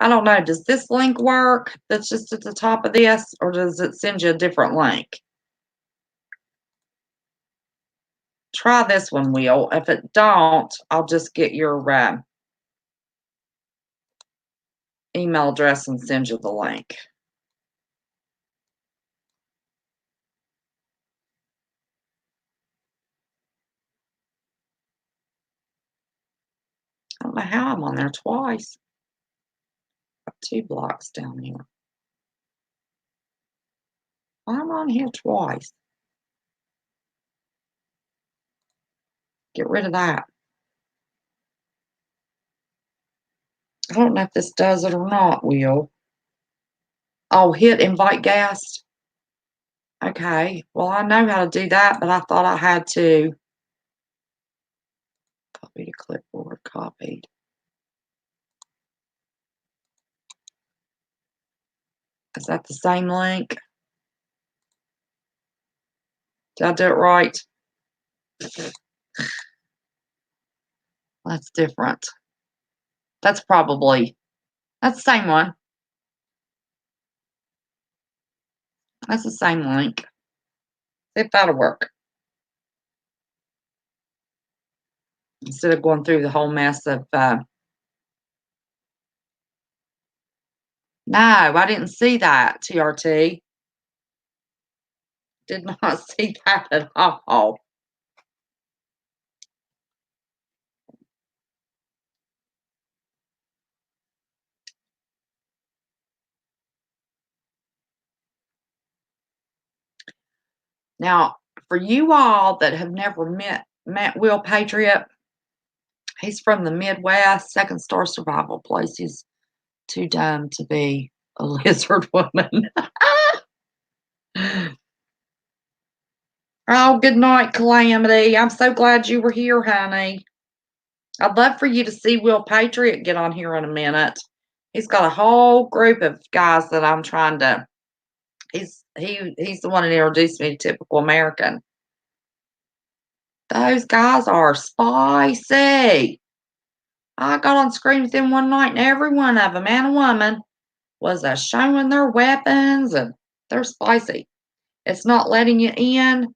I don't know. Does this link work that's just at the top of this, or does it send you a different link? Try this one, Will. If it don't, I'll just get your email address and send you the link. don't know how I'm on there twice. 2 blocks down here. I'm on here twice. Get rid of that. I don't know if this does it or not, Will. Oh, hit invite guest. Okay. Well, I know how to do that, but I thought I had to copy to clipboard, copied. Is that the same link? Did I do it right? That's different. That's probably, that's the same one. That's the same link. See if that'll work. Instead of going through the whole mess of, no, I didn't see that, TRT. Did not see that at all. Now, for you all that have never met Will Patriot, he's from the Midwest, second star survival place. He's too dumb to be a lizard woman. Oh, good night, Calamity. I'm so glad you were here, honey. I'd love for you to see Will Patriot get on here in a minute. He's got a whole group of guys that I'm trying to. He's the one that introduced me to Typical American. Those guys are spicy. I got on screen with them one night, and every one of them, man and woman, was showing their weapons, and they're spicy. It's not letting you in.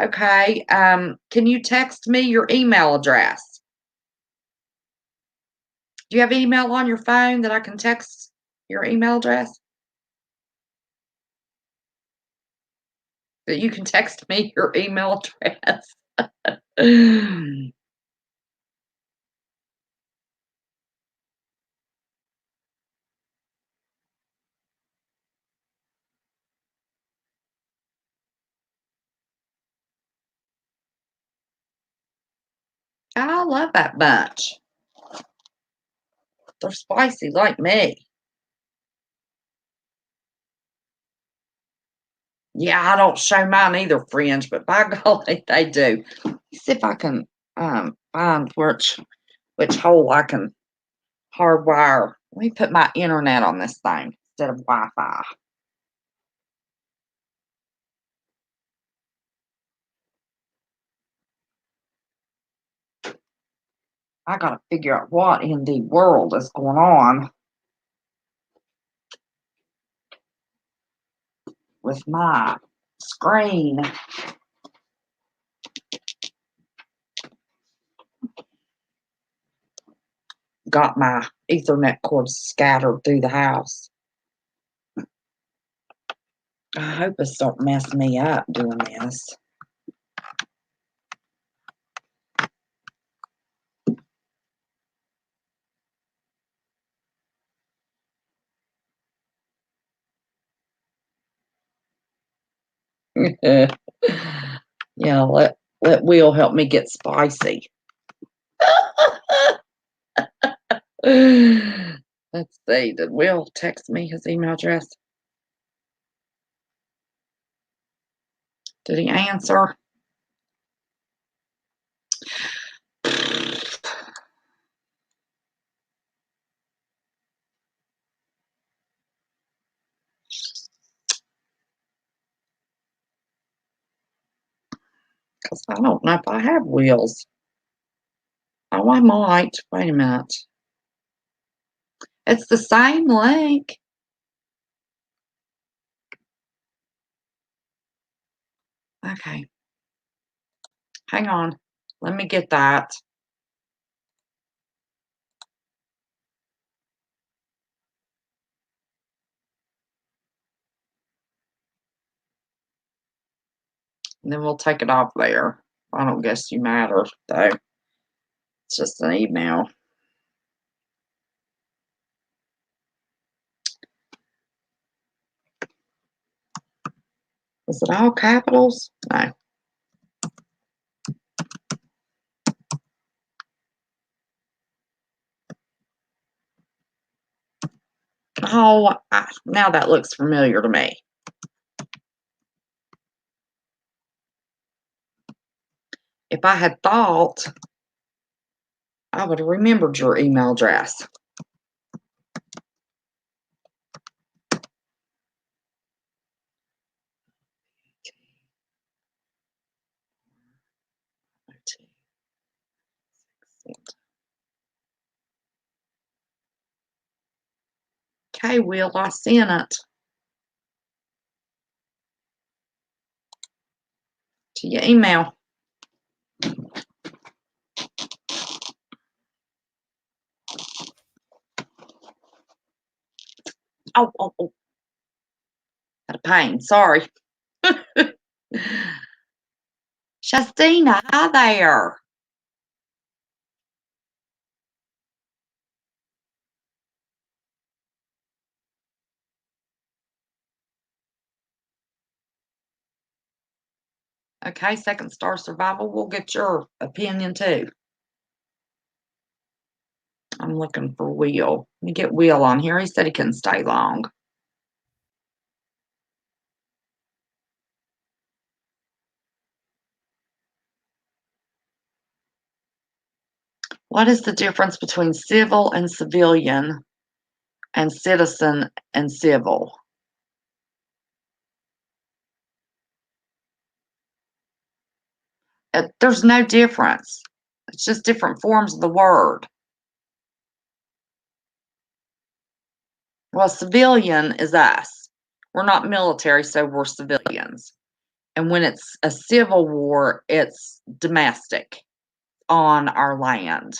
Okay. Can you text me your email address? Do you have email on your phone that I can text your email address? That you can text me your email address. I love that bunch. They're spicy like me. Yeah, I don't show mine either, friends, but by golly, they do. Let's see if I can find which hole I can hardwire. Let me put my internet on this thing instead of Wi-Fi. I gotta figure out what in the world is going on with my screen. Got my Ethernet cords scattered through the house. I hope this don't mess me up doing this. Yeah, let Will help me get spicy. Let's see. Did Will text me his email address? Did he answer? Because I don't know if I have Will's. Oh, I might. Wait a minute. It's the same link. Okay. Hang on. Let me get that. And then we'll take it off there. I don't guess you matter, though. It's just an email. Is it all capitals? No. Oh, now that looks familiar to me. If I had thought, I would have remembered your email address. Okay, Will, I sent it to your email. Oh. Had a pain. Sorry. Shastina, hi there. Okay, Second Star Survival. We'll get your opinion too. I'm looking for Will. Let me get Will on here. He said he couldn't stay long. What is the difference between civil and civilian and citizen and civil? There's no difference. It's just different forms of the word. Well, civilian is us. We're not military, so we're civilians. And when it's a civil war, it's domestic on our land.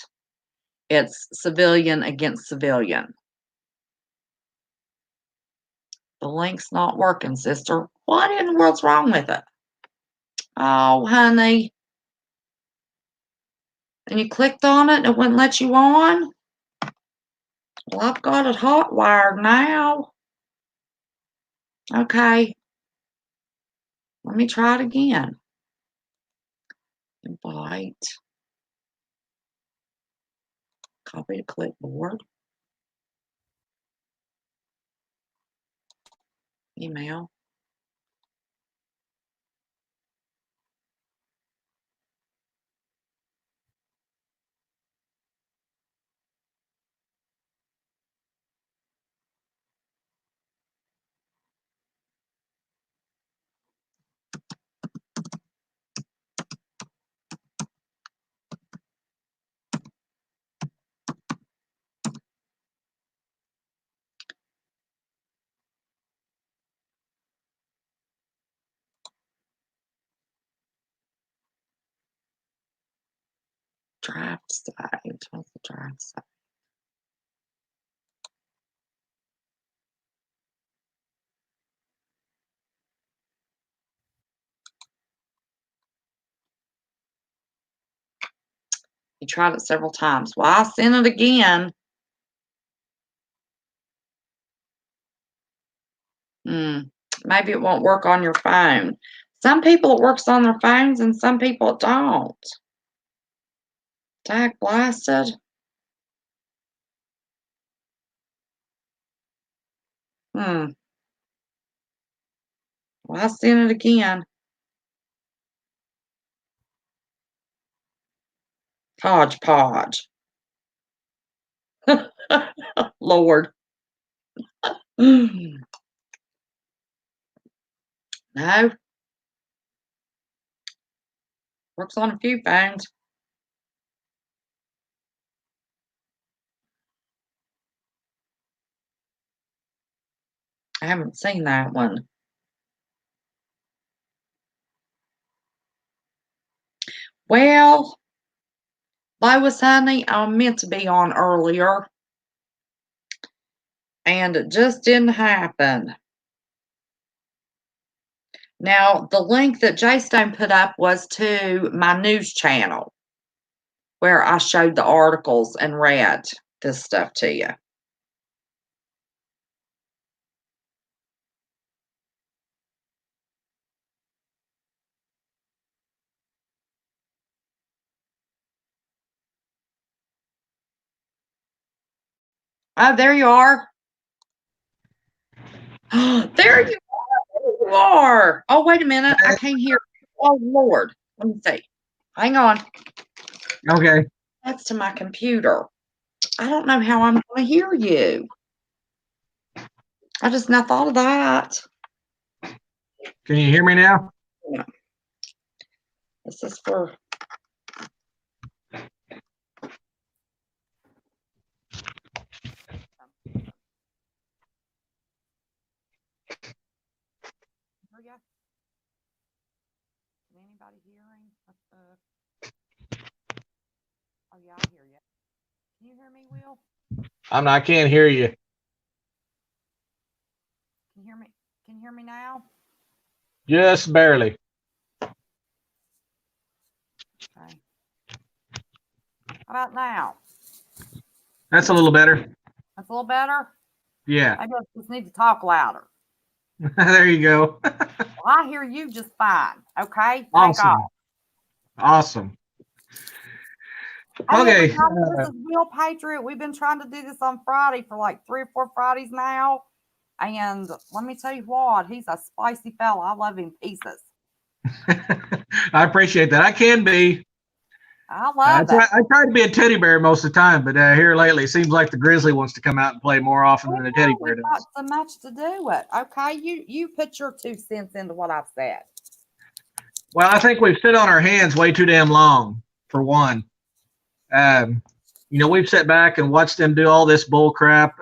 It's civilian against civilian. The link's not working, sister. What in the world's wrong with it? Oh, honey. And you clicked on it and it wouldn't let you on? Well, I've got it hot wired now. Okay. Let me try it again. Invite. Copy to clipboard. Email. Draft site. What's the draft site? You tried it several times. Well, I sent it again. Maybe it won't work on your phone. Some people it works on their phones and some people it don't. Tag blasted. Well, I sent it again. Hodgepodge. Lord. No. Works on a few phones. I haven't seen that one. Well, Lois, honey, I meant to be on earlier, and it just didn't happen. Now, the link that Stone put up was to my news channel where I showed the articles and read this stuff to you. Oh, there you are. There you are. Oh, wait a minute. I can't hear. Oh, Lord. Let me see. Hang on. Okay. That's to my computer. I don't know how I'm going to hear you. I just not thought of that. Can you hear me now? Yeah. This is for. Can anybody hear him? Oh, yeah, I hear you. Can you hear me, Will? I can't hear you. Can you hear me? Can you hear me now? Just barely. Okay. How about now? That's a little better. That's a little better. Yeah. I just need to talk louder. There you go. Well, I hear you just fine. Okay. Thank God. Awesome. Awesome. Hey, Okay. everybody, this is Will Patriot. We've been trying to do this on Friday for like 3 or 4 Fridays now. And let me tell you what, he's a spicy fella. I love him pieces. I appreciate that. I can be. I love I it. try to be a teddy bear most of the time, but here lately it seems like the grizzly wants to come out and play more often than the teddy Well, bear we've got does. so much to do it. Okay, you put your 2 cents into what I've said. Well, I think we've sit on our hands way too damn long, for one. Um, we've sat back and watched them do all this bull crap.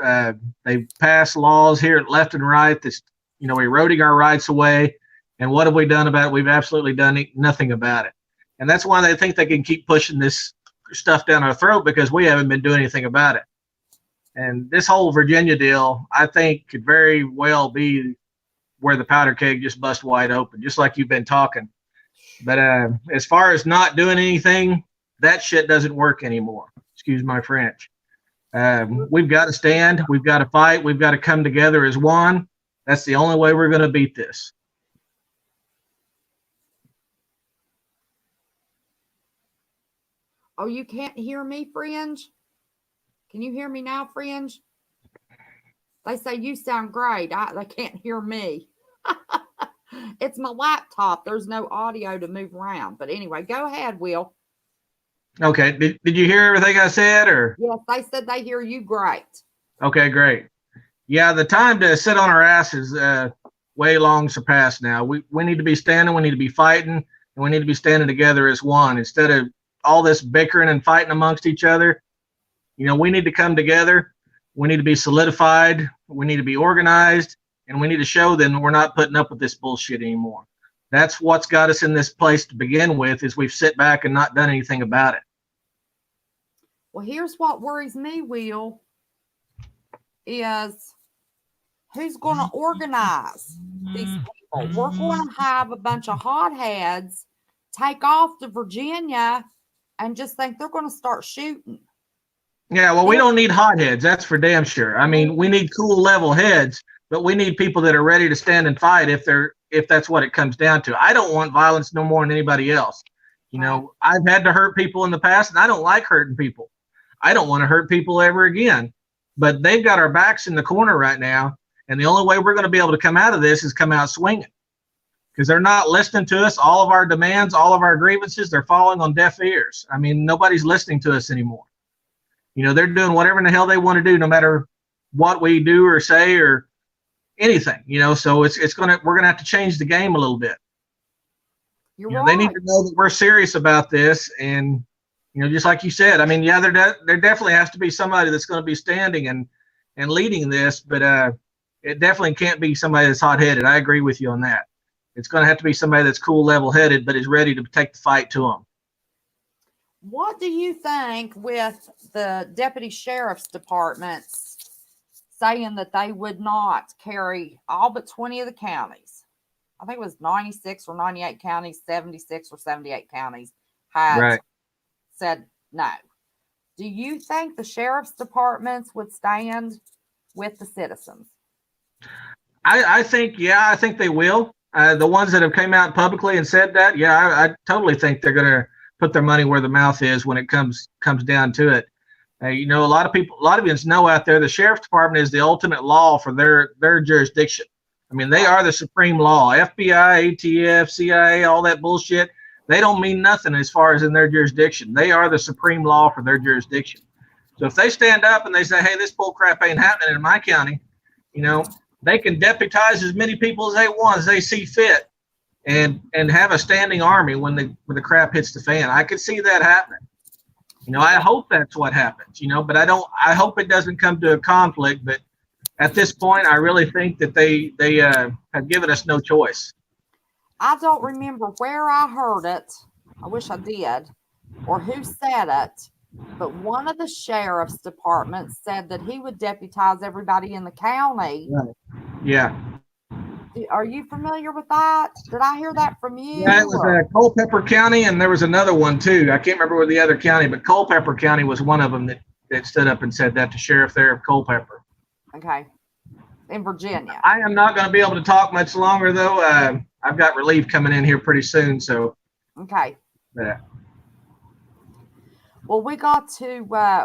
They've passed laws here left and right that's, eroding our rights away. And what have we done about it? We've absolutely done nothing about it. And that's why they think they can keep pushing this stuff down our throat, because we haven't been doing anything about it. And this whole Virginia deal, I think, could very well be where the powder keg just bust wide open, just like you've been talking. But as far as not doing anything, that shit doesn't work anymore. Excuse my French. We've got to stand. We've got to fight. We've got to come together as one. That's the only way we're going to beat this. Oh, you can't hear me, Fringe? Can you hear me now, Fringe? They say you sound great. They can't hear me. It's my laptop. There's no audio to move around. But anyway, go ahead, Will. Okay. Did you hear everything I said, or? Yes, they said they hear you great. Okay, great. Yeah, the time to sit on our ass is way long surpassed now. We need to be standing. We need to be fighting, and we need to be standing together as one instead of all this bickering and fighting amongst each other. We need to come together. We need to be solidified. We need to be organized, and we need to show them we're not putting up with this bullshit anymore. That's what's got us in this place to begin with, is we've sit back and not done anything about it. Well, here's what worries me, Will, is who's going to organize these people? We're going to have a bunch of hotheads take off to Virginia and just think they're going to start shooting. Yeah, well, we don't need hotheads. That's for damn sure. I mean, we need cool, level heads, but we need people that are ready to stand and fight if that's what it comes down to. I don't want violence no more than anybody else. I've had to hurt people in the past, and I don't like hurting people. I don't want to hurt people ever again. But they've got our backs in the corner right now, and the only way we're going to be able to come out of this is come out swinging, because they're not listening to us. All of our demands, all of our grievances, they're falling on deaf ears. I mean, nobody's listening to us anymore. They're doing whatever in the hell they want to do, no matter what we do or say or anything. So we're gonna have to change the game a little bit. You're right. They need to know that we're serious about this, and just like you said, I mean, yeah, there definitely has to be somebody that's going to be standing and leading this, but it definitely can't be somebody that's hot-headed. I agree with you on that. It's going to have to be somebody that's cool, level-headed, but is ready to take the fight to them. What do you think with the deputy sheriff's departments saying that they would not carry all but 20 of the counties? I think it was 96 or 98 counties, 76 or 78 counties had said no. Do you think the sheriff's departments would stand with the citizens? I think they will. The ones that have came out publicly and said that, I totally think they're going to put their money where the mouth is when it comes down to it. You know, a lot of people, a lot of you know out there, the sheriff's department is the ultimate law for their jurisdiction. I mean, they Right. are the supreme law. FBI, ATF, CIA, all that bullshit, they don't mean nothing as far as in their jurisdiction. They are the supreme law for their jurisdiction. So if they stand up and they say, hey, this bull crap ain't happening in my county, you know, they can deputize as many people as they want, as they see fit, and have a standing army when the crap hits the fan. I could see that happening. You know, I hope that's what happens, you know, but I hope it doesn't come to a conflict. But at this point, I really think that they have given us no choice. I don't remember where I heard it. I wish I did, or who said it, but one of the sheriff's departments said that he would deputize everybody in the county. Right. Yeah. Are you familiar with that? Did I hear that from Yeah, it you? was Or Culpeper County, and there was another one too. I can't remember what the other county, but Culpeper County was one of them that stood up and said that, to sheriff there of Culpeper. okay, in Virginia. I am not going to be able to talk much longer though. I've got relief coming in here pretty soon, so. Okay. Yeah. Well, we got to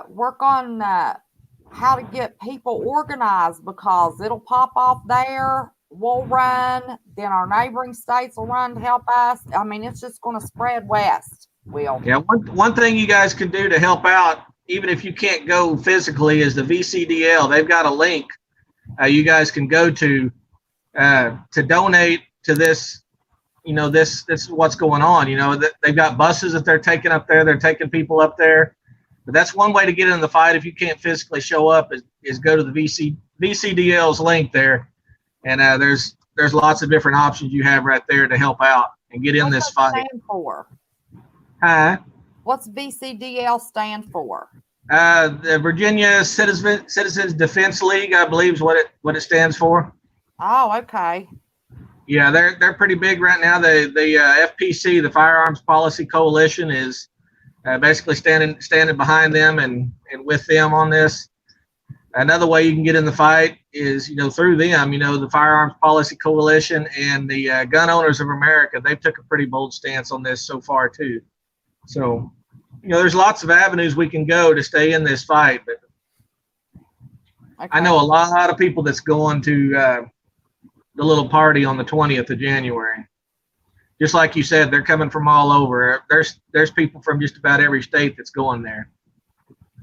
work on how to get people organized, because it'll pop off there. We'll run, then our neighboring states will run to help us. I mean, it's just going to spread west. Will. Yeah. One thing you guys can do to help out, even if you can't go physically, is the VCDL. They've got a link you guys can go to donate to this. You know, this is what's going on. You know, they've got buses that they're taking up there. They're taking people up there. But that's one way to get in the fight if you can't physically show up, is go to the VCDL's link there. And there's lots of different options you have right there to help out and get in What's this that fight. stand for? Huh? What's VCDL stand for? The Virginia Citizens Defense League, I believe, is what it stands for. Oh, okay. Yeah, they're pretty big right now. The FPC, the Firearms Policy Coalition, is basically standing behind them and with them on this. Another way you can get in the fight is, you know, through them. You know, the Firearms Policy Coalition and the Gun Owners of America, they've took a pretty bold stance on this so far too. So, you know, there's lots of avenues we can go to stay in this fight. But Okay. I know a lot of people that's going to the little party on the 20th of January. Just like you said, they're coming from all over. There's people from just about every state that's going there.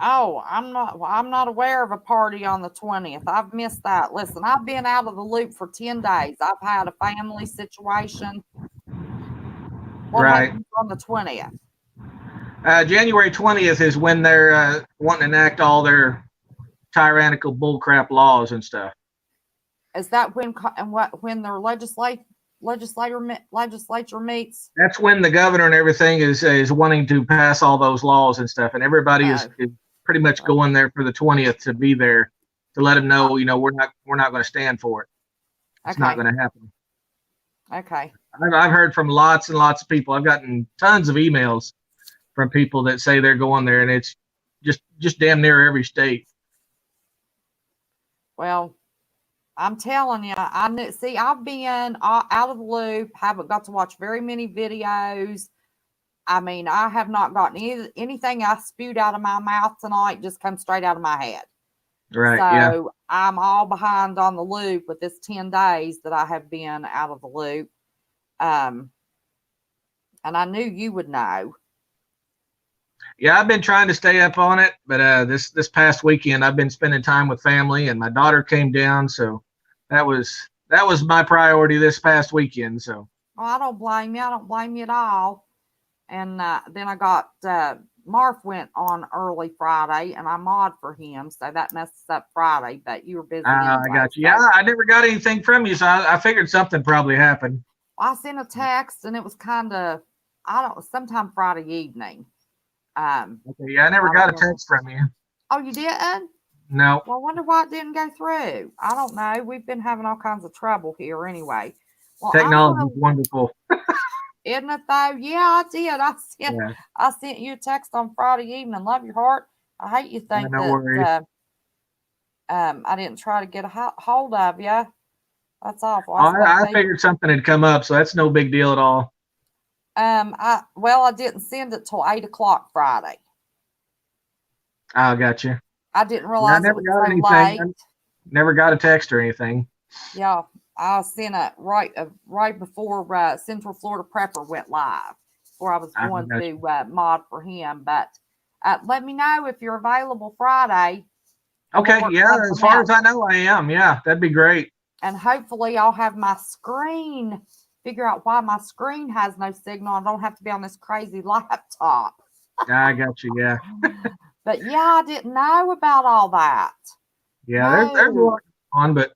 Oh, I'm not aware of a party on the 20th. I've missed that. Listen, I've been out of the loop for 10 days. I've had a family situation. What Right. happens on the 20th? January 20th is when they're wanting to enact all their tyrannical bullcrap laws and stuff. Is that when their legislature meets? That's when the governor and everything is wanting to pass all those laws and stuff, and everybody is pretty much going there for the 20th to be there to let them know, you know, we're not going to stand for it. It's not going to happen. Okay. I've heard from lots and lots of people. I've gotten tons of emails from people that say they're going there, and it's just damn near every state. Well, I'm telling you, I've been out of the loop, haven't got to watch very many videos. I mean, I have not gotten anything I spewed out of my mouth tonight just come straight out of my head. Right. So I'm all behind on the loop with this 10 days that I have been out of the loop. And I knew you would know. Yeah, I've been trying to stay up on it, but this past weekend I've been spending time with family, and my daughter came down, so that was my priority this past weekend. So. Oh, I don't blame you. I don't blame you at all. And then I got Marv went on early Friday, and I mod for him, so that messes up Friday. But you were busy. Anyway, I got you. Yeah, I never got anything from you, so I figured something probably happened. I sent a text, and it was kind of sometime Friday evening. Okay, yeah, I never got a text from you. Oh, you didn't? No. Well, I wonder why it didn't go through. I don't know. We've been having all kinds of trouble here anyway. Well, technology is wonderful. Isn't it though? Yeah, I did. I sent you a text on Friday evening. Love your heart. I hate you think that I didn't try to get a hold of you. That's awful. I figured something had come up, so that's no big deal at all. I didn't send it till 8 o'clock Friday. I got you. I didn't Yeah, I realize it never was got so anything. late. I never got a text or anything. Yeah, I sent it right before Central Florida Prepper went live, before I was I going got to mod for him. But let me know if you're available Friday, you. and we'll Okay, work yeah, as something far out. as I know, I am. Yeah, that'd be great. And hopefully, I'll have my screen. Figure out why my screen has no signal. I don't have to be on this crazy laptop. I got you. Yeah, But yeah, I didn't know about all that. yeah. There's a No. lot on, but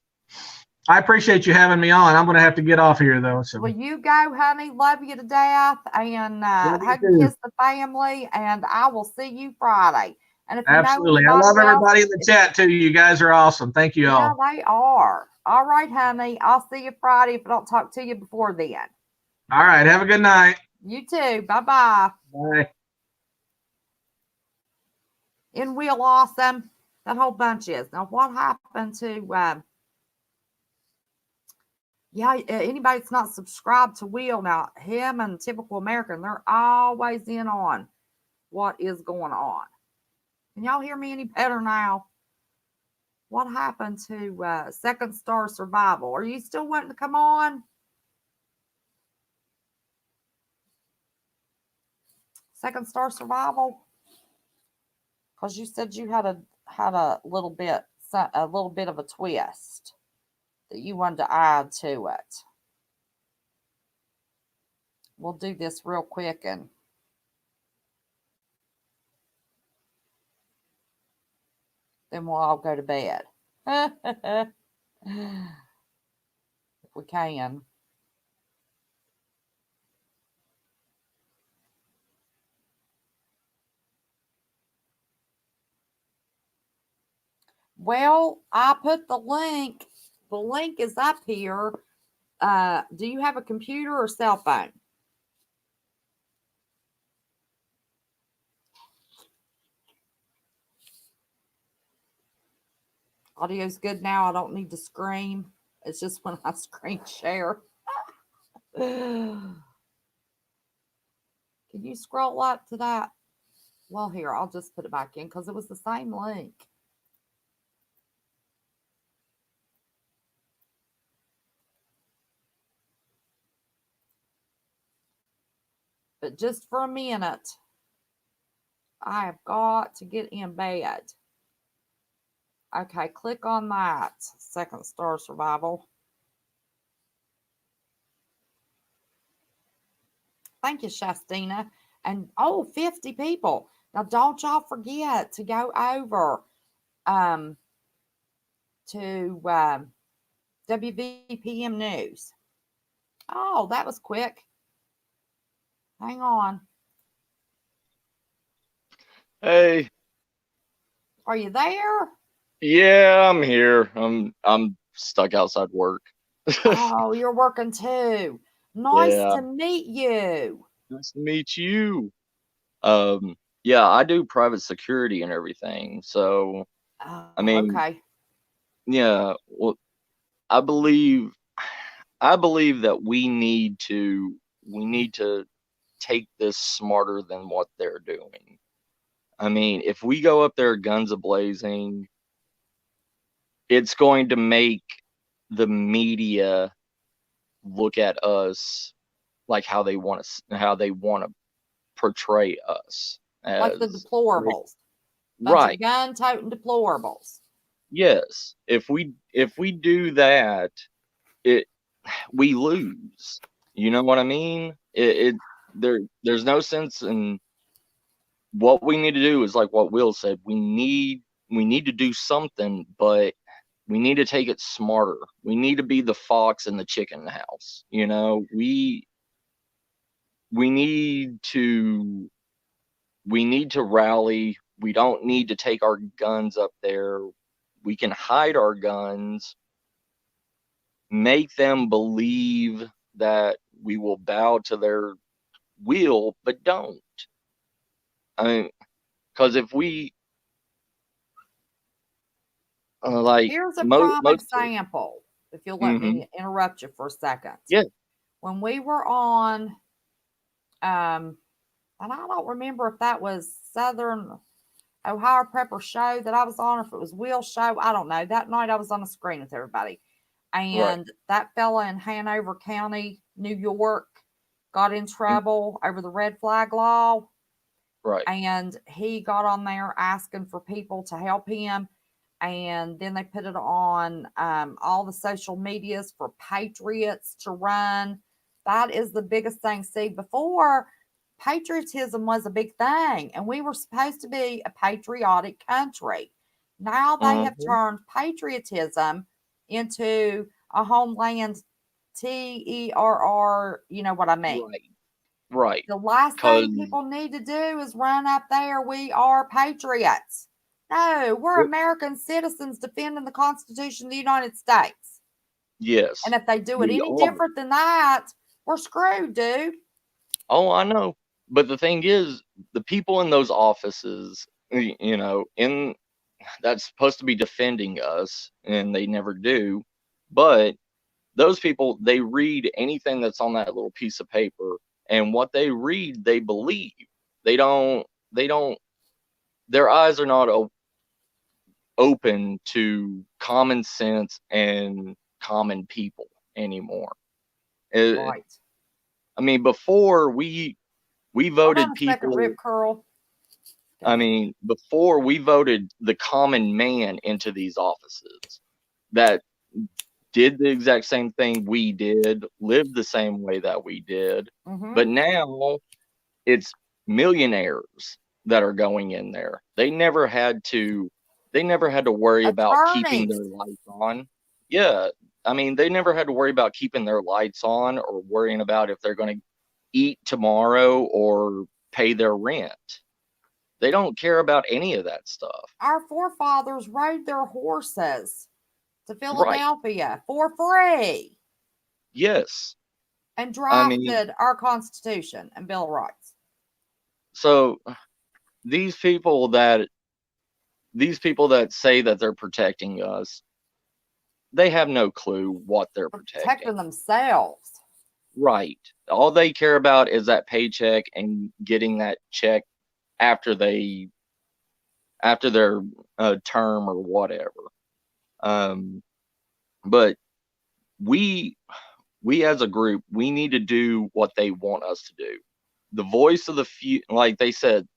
I appreciate you having me on. I'm gonna have to get off here though. So Well, you go, honey. Love you to death. And love you hug and too. kiss the family. And I will see you Friday. And if you know Absolutely. I love anybody else, everybody in the chat too. You guys are awesome. Thank you yeah, all. they are. All right, honey. I'll see you Friday if I don't talk to you before then. All right. Have a good night. You too. Bye bye. Bye. In Wheel Awesome. That whole bunch is. Now, what happened to, yeah, anybody that's not subscribed to Wheel, now, him and Typical American, they're always in on what is going on. Can y'all hear me any better now? What happened to Second Star Survival? Are you still wanting to come on? Second Star Survival? Because you said you had a little bit of a twist that you wanted to add to it. We'll do this real quick and then we'll all go to bed. If we can. Well, I put the link. The link is up here. Do you have a computer or cell phone? Audio's good now. I don't need to scream. It's just when I screen share. Can you scroll up to that? Well, here, I'll just put it back in because it was the same link. But just for a minute, I have got to get in bed. Okay, click on that. Second Star Survival. Thank you, Shastina. And 50 people. Now, don't y'all forget to go over um, to WVPM News. Oh, that was quick. Hang on. Hey, Are you there? yeah, I'm here. I'm stuck outside work. Oh, you're working too. Nice Yeah, to meet you. nice to meet you. Yeah, I do private security and everything. So, I Oh, mean, okay. yeah, well, I believe I believe that we need to take this smarter than what they're doing. I mean, if we go up there guns a-blazing, it's going to make the media look at us like how they want to portray us Like the as deplorables. Bunch of right. gun toting deplorables. Yes, if we do that, it we lose. You know what I mean? There's no sense in what we need to do. Is like what Will said. We need to do something, but we need to take it smarter. We need to be the fox in the chicken house. We need to we need to rally. We don't need to take our guns up there. We can hide our guns, make them believe that we will bow to their will, but don't. I mean, because if we like Here's a prime most, example, if you'll let mm-hmm, me interrupt you for a second. yeah, When we were on, and I don't remember if that was Southern, Ohio Prepper show that I was on, or if it was Will's show, I don't know. That night I was on the screen with everybody. Right. And that fella in Hanover County, New York, got in trouble over the red flag law. Right. And he got on there asking for people to help him. And then they put it on all the social medias for patriots to run. That is the biggest thing. See, before, patriotism was a big thing, and we were supposed to be a patriotic country. Now they have Mhm. turned patriotism into a homeland terror. You know what I mean? Right. Right. The last Because thing people need to do is run up there, we are patriots. No, we're American citizens defending the Constitution of the United States. yes, And if they do it we any are. different than that, we're screwed, dude. Oh, I know. But the thing is, the people in those offices, you know, in that's supposed to be defending us, and they never do. But those people, they read anything that's on that little piece of paper, and what they read, they believe. They don't. They don't. Their eyes are not open to common sense and common people anymore. Uh, Right. I mean, before we Hold on voted a second, people. Rip Curl. Go I ahead. mean, before we voted the common man into these offices that did the exact same thing we did, lived the same way that we did. Mm-hmm. But now it's millionaires that are going in there. They never had to worry about keeping Attorneys. their lights on. Yeah. I mean, they never had to worry about keeping their lights on or worrying about if they're going to eat tomorrow or pay their rent. They don't care about any of that stuff. Our forefathers rode their horses to Right. Philadelphia for free Yes. and I mean, drafted our Constitution and Bill of Rights. so these people that say that they're protecting us, they have no clue what they're protecting. Protecting themselves. Right. All they care about is that paycheck and getting that check after their term or whatever. But we as a group, we need to do what they want us to do. The voice of the few, like they said,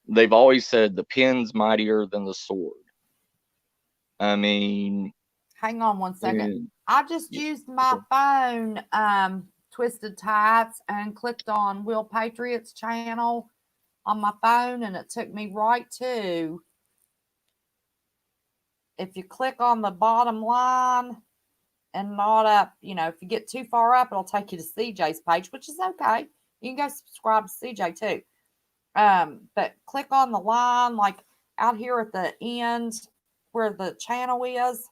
they've always said the pen's mightier than the sword. I mean, Hang on one second. and, I just yeah, used my phone, Twisted Tights, and clicked on Will Patriots channel on my phone, and it took me right to. If you click on the bottom line and not up, if you get too far up, it'll take you to CJ's page, which is okay. You can go subscribe to CJ too. But click on the line, like out here at the end where the channel is,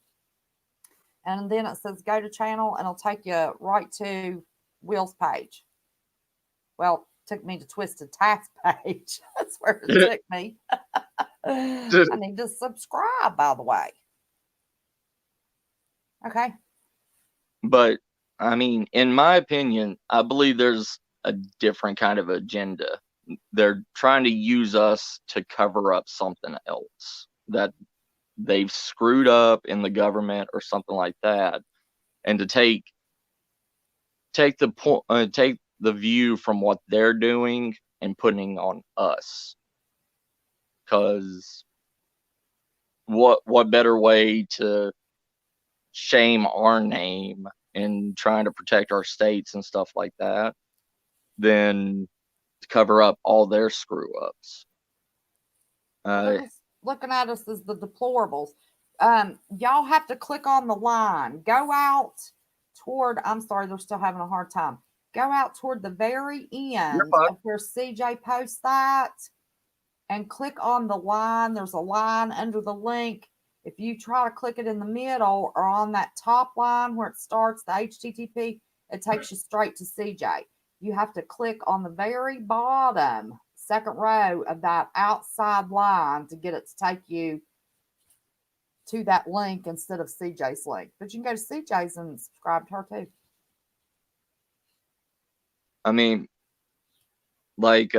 and then it says go to channel, and it'll take you right to Will's page. Well, it took me to Twisted Tats page. That's where it took me. I need to subscribe, by the way. Okay. But I mean, in my opinion, I believe there's a different kind of agenda. They're trying to use us to cover up something else that they've screwed up in the government or something like that, and to take the view from what they're doing and putting on us. Because what better way to shame our name and trying to protect our states and stuff like that than to cover up all their screw ups. Looking at us as the deplorables. Y'all have to click on the line. Go out toward, I'm sorry, they're still having a hard time. Go out toward the very end of where CJ posts that and click on the line. There's a line under the link. If you try to click it in the middle or on that top line where it starts, the HTTP, it takes you straight to CJ. You have to click on the very bottom, second row of that outside line to get it to take you to that link instead of CJ's link. But you can go to CJ's and subscribe to her too. I mean, like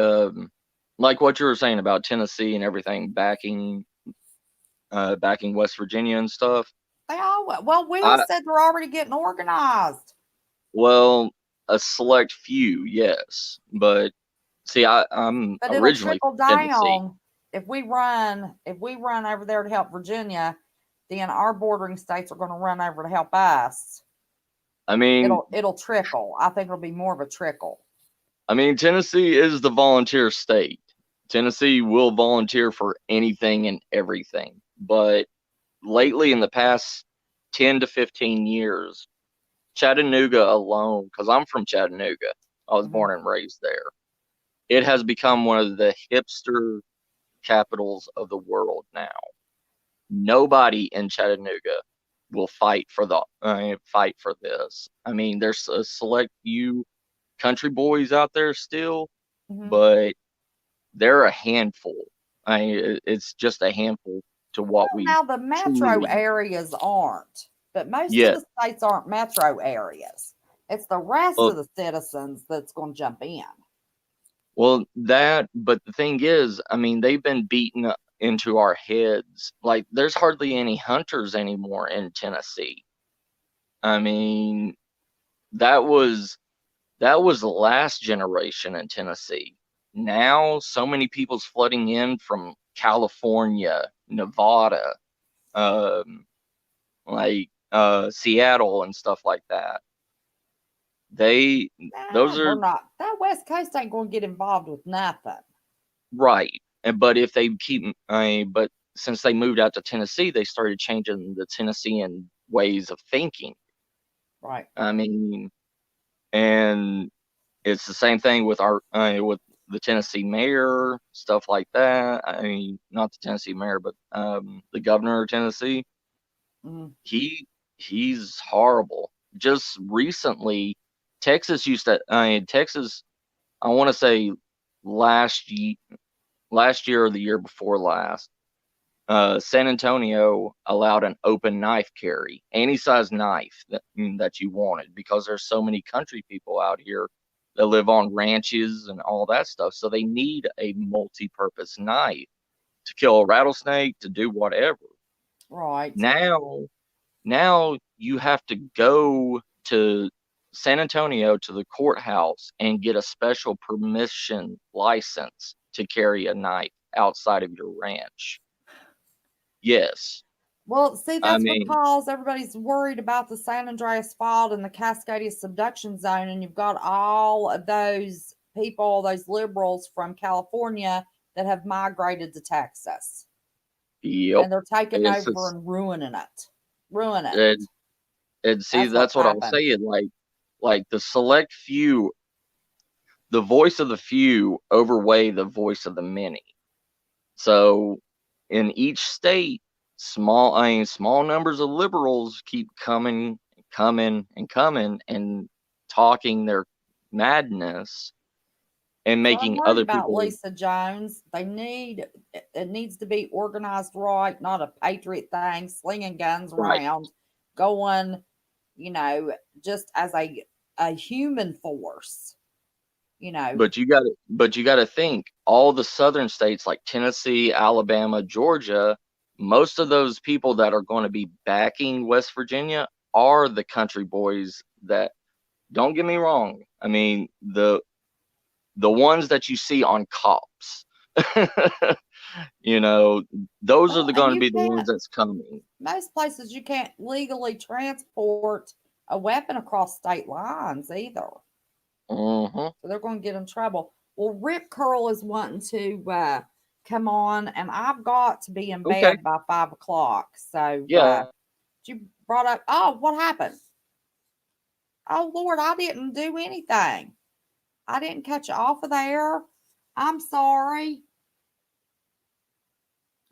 like what you were saying about Tennessee and everything backing West Virginia and stuff. Well, Willie I said they're already getting organized. well, a select few, yes, but see, I'm But it'll originally trickle from Tennessee. down if we run over there to help Virginia, then our bordering states are going to run over to help us. I mean, It'll trickle. I think it'll be more of a trickle. Tennessee is the volunteer state. Tennessee will volunteer for anything and everything. But lately, in the past 10 to 15 years, Chattanooga alone, because I'm from Chattanooga, I was Mhm. born and raised there, it has become one of the hipster capitals of the world now. Nobody in Chattanooga will fight for this. I mean, there's a select few country boys out there still, Mhm. but they're a handful. It's just a handful to what Well, we now the metro truly. areas aren't, but most of Yeah. the states aren't metro areas. It's the rest Well, of the citizens that's going to jump in. but the thing is, I mean, they've been beaten into our heads. Like, there's hardly any hunters anymore in Tennessee. I mean, that was the last generation in Tennessee. Now, so many people's flooding in from California, Nevada, um, like Seattle and stuff like that. They those We're are not. That West Coast ain't going to get involved with nothing. right. But if they but since they moved out to Tennessee, they started changing the Tennessean ways of thinking. Right. I mean, and it's the same thing with with the Tennessee mayor, stuff like that. I mean, not the Tennessee mayor, but the governor of Tennessee. Mhm. He's horrible. Just recently, Texas used to. Texas. I want to say last year or the year before last. San Antonio allowed an open knife carry, any size knife that you wanted, because there's so many country people out here that live on ranches and all that stuff. So they need a multi-purpose knife to kill a rattlesnake, to do whatever. Right. Now you have to go to San Antonio to the courthouse and get a special permission license to carry a knife outside of your ranch. Yes. Well, see, I that's mean, because everybody's worried about the San Andreas Fault and the Cascadia subduction zone, and you've got all of those people, those liberals from California that have migrated to Texas, yep. and they're taking It's over just, and ruining it. Ruining it. and see, That's what's that's what I was happened. saying. Like the select few, the voice of the few overweigh the voice of the many. So in each state, small numbers of liberals keep coming, and coming and talking their madness and Well, I'm making worried other about people Lisa Jones. It needs to be organized right, not a patriot thing, slinging guns right. around, going, you know, just as a human force, you know. But you gotta think all the southern states like Tennessee, Alabama, Georgia, most of those people that are going to be backing West Virginia are the country boys that, don't get me wrong. I mean, the ones that you see on cops. you know, those are Well, and going to you be the ones can't. that's coming. Most places you can't legally transport a weapon across state lines either, Hmm. so they're going to get in trouble. Well, Rip Curl is wanting to come on, and I've got to be in Okay. bed by 5 o'clock. So Yeah. you brought up, oh, what happened? Oh, Lord, I didn't do anything. I didn't catch you off of there. I'm sorry.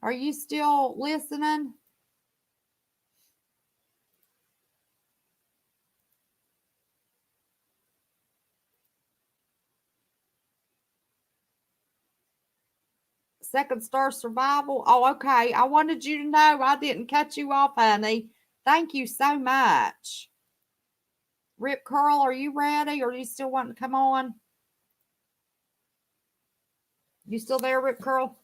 Are you still listening? Second Star Survival. Oh, okay. I wanted you to know I didn't cut you off, honey. Thank you so much. Rip Curl, are you ready? Or are you still wanting to come on? You still there, Rip Curl?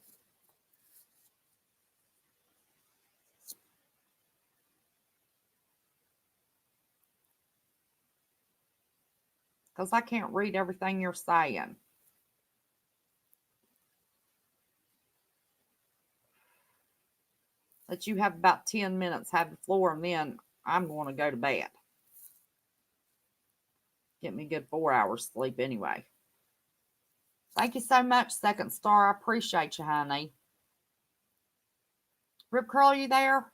Because I can't read everything you're saying. That you have about 10 minutes, have the floor, and then I'm going to go to bed. Get me a good 4 hours sleep anyway. Thank you so much, Second Star. I appreciate you, honey. Rip Curl, are you there?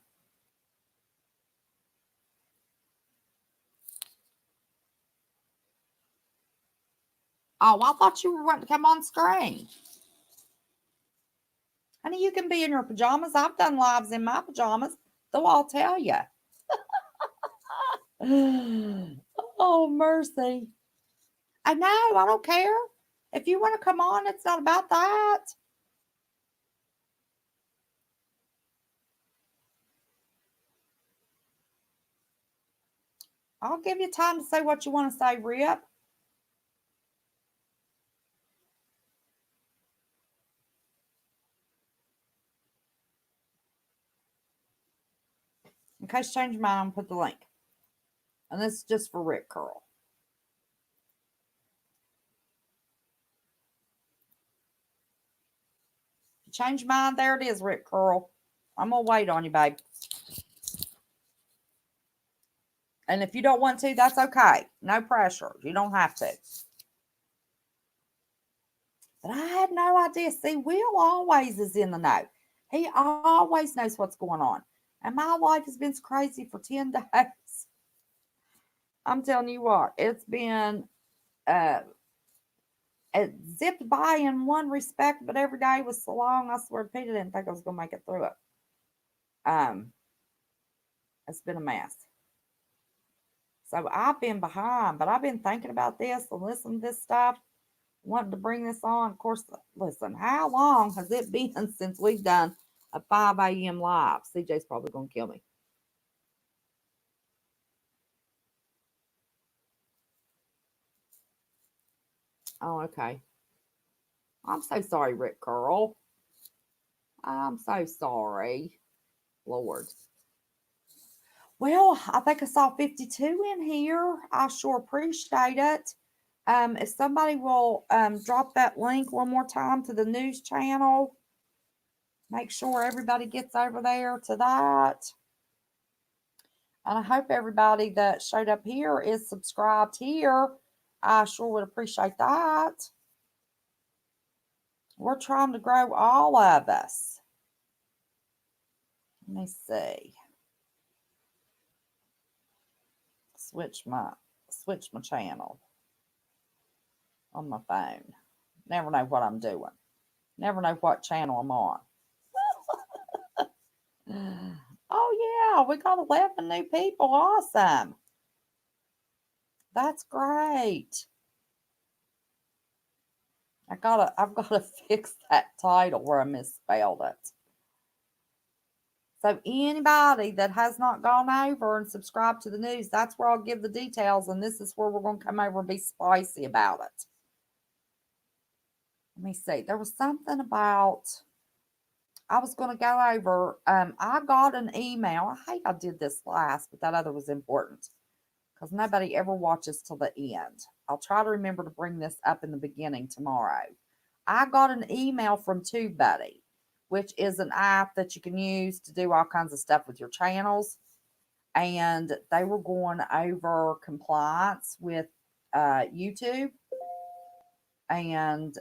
Oh, I thought you were wanting to come on screen. Honey, you can be in your pajamas. I've done lives in my pajamas, though I'll tell you. Oh, mercy. I know, I don't care. If you want to come on, it's not about that. I'll give you time to say what you want to say, Rip. In case you change your mind, I'm going to put the link. And this is just for Rip Curl. If you change your mind, there it is, Rip Curl. I'm going to wait on you, babe. And if you don't want to, that's okay. No pressure. You don't have to. But I had no idea. See, Will always is in the know. He always knows what's going on. And my life has been crazy for 10 days. I'm telling you what, it's been it zipped by in one respect, but every day was so long, I swear Peter didn't think I was going to make it through it. It's been a mess. So I've been behind, but I've been thinking about this and listening to this stuff, wanting to bring this on. Of course, listen, how long has it been since we've done a 5 a.m. live? CJ's probably going to kill me. Oh, okay. I'm so sorry, Rick Curl. I'm so sorry. Lord. Well, I think I saw 52 in here. I sure appreciate it. If somebody will drop that link one more time to the news channel, make sure everybody gets over there to that. And I hope everybody that showed up here is subscribed here. I sure would appreciate that. We're trying to grow all of us. Let me see. Switch my channel on my phone. Never know what I'm doing. Never know what channel I'm on. Oh yeah, we got 11 new people. Awesome. That's great. I've gotta fix that title where I misspelled it. So anybody that has not gone over and subscribed to the news, that's where I'll give the details, and this is where we're going to come over and be spicy about it. Let me see. There was something about I was going to go over. I got an email. I hate I did this last, but that other was important because nobody ever watches till the end. I'll try to remember to bring this up in the beginning tomorrow. I got an email from TubeBuddy, which is an app that you can use to do all kinds of stuff with your channels. And they were going over compliance with YouTube. And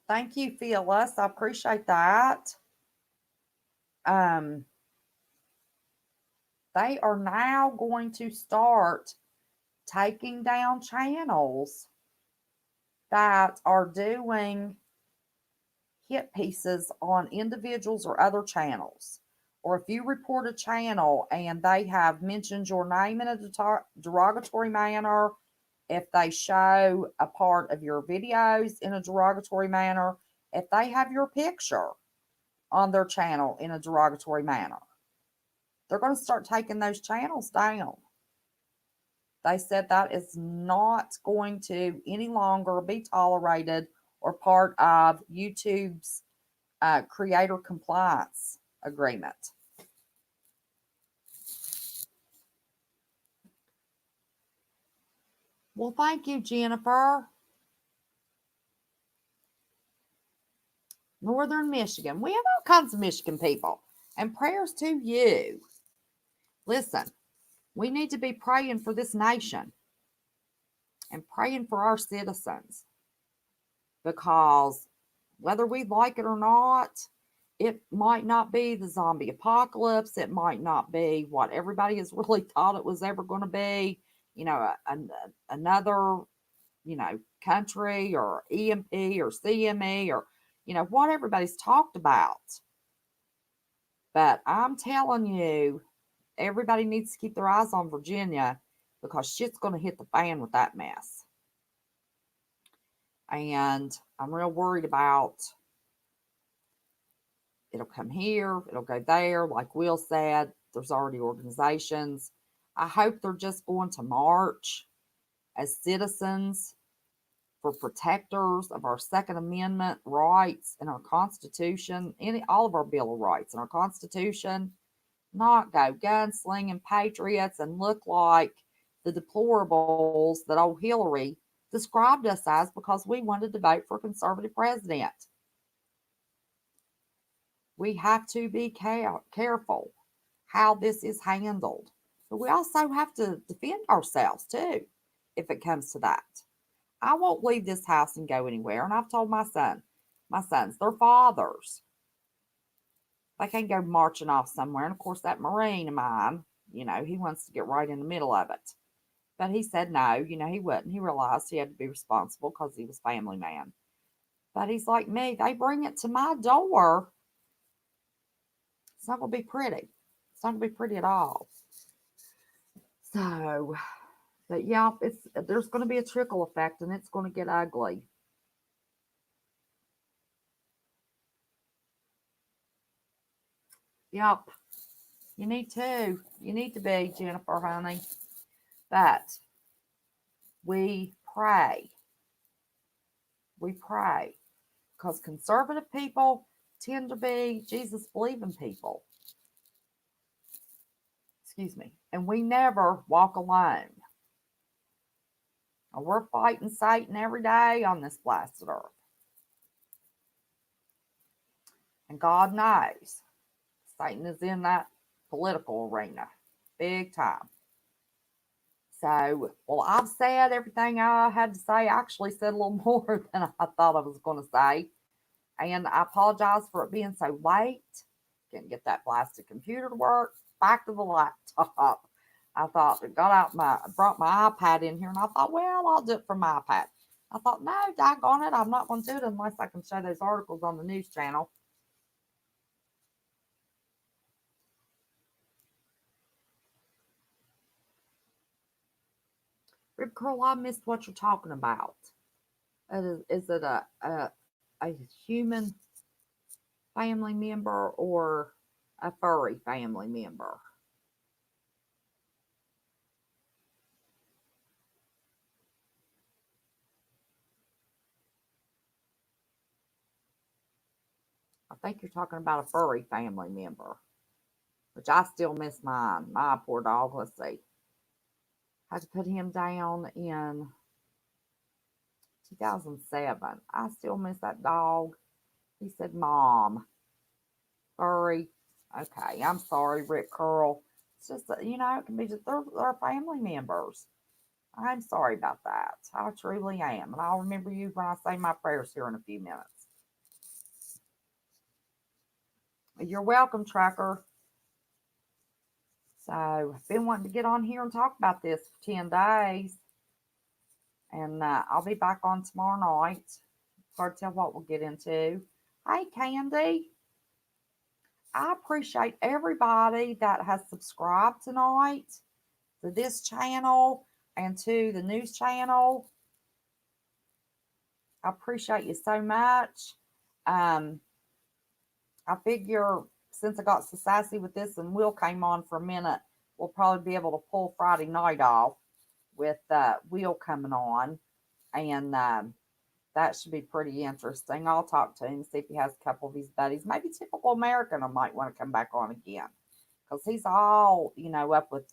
thank you, Phyllis. I appreciate that. They are now going to start taking down channels that are doing hit pieces on individuals or other channels. Or if you report a channel and they have mentioned your name in a derogatory manner, if they show a part of your videos in a derogatory manner, if they have your picture on their channel in a derogatory manner, they're going to start taking those channels down. They said that is not going to any longer be tolerated or part of YouTube's creator compliance agreement. Well, thank you, Jennifer. Northern Michigan. We have all kinds of Michigan people. And prayers to you. Listen, we need to be praying for this nation and praying for our citizens, because whether we like it or not, it might not be the zombie apocalypse. It might not be what everybody has really thought it was ever going to be. Another, country or EMP or CME or, what everybody's talked about. But I'm telling you, everybody needs to keep their eyes on Virginia, because shit's going to hit the fan with that mess. And I'm real worried about it'll come here, it'll go there. Like Will said, there's already organizations. I hope they're just going to march as citizens for protectors of our Second Amendment rights and our Constitution, all of our Bill of Rights and our Constitution, not go gunslinging patriots and look like the deplorables that old Hillary described us as because we wanted to vote for a conservative president. We have to be careful how this is handled. But we also have to defend ourselves too, if it comes to that. I won't leave this house and go anywhere. And I've told my sons, they're fathers. They can go marching off somewhere. And of course, that Marine of mine, he wants to get right in the middle of it. But he said no, he wouldn't. He realized he had to be responsible because he was family man. But he's like me. They bring it to my door. It's not going to be pretty. It's not going to be pretty at all. So, but yeah, there's going to be a trickle effect, and it's going to get ugly. Yep. You need to. You need to be, Jennifer, honey. But we pray. We pray. Because conservative people tend to be Jesus believing people. Excuse me. And we never walk alone. And we're fighting Satan every day on this blessed earth. And God knows Satan is in that political arena big time. So, well, I've said everything I had to say. I actually said a little more than I thought I was going to say. And I apologize for it being so late. Can't get that blasted computer to work. Back to the laptop. I thought I brought my iPad in here, and I thought, well, I'll do it from my iPad. I thought, no, daggone it, I'm not going to do it unless I can show those articles on the news channel. Rip Curl, I missed what you're talking about. Is it a human family member or a furry family member? I think you're talking about a furry family member, which I still miss mine. My poor dog. Let's see. I had to put him down in 2007. I still miss that dog. He said, Mom, furry. Okay, I'm sorry, Rick Curl. It's just that, it can be just they're family members. I'm sorry about that. I truly am. And I'll remember you when I say my prayers here in a few minutes. You're welcome, Tracker. So I've been wanting to get on here and talk about this for 10 days. And I'll be back on tomorrow night. Hard to tell what we'll get into. Hey, Candy. I appreciate everybody that has subscribed tonight to this channel and to the news channel. I appreciate you so much. I figure since I got so sassy with this and Will came on for a minute, we'll probably be able to pull Friday night off. with Will coming on, and that should be pretty interesting. I'll talk to him, see if he has a couple of his buddies. Maybe Typical American I might want to come back on again, because he's all, up with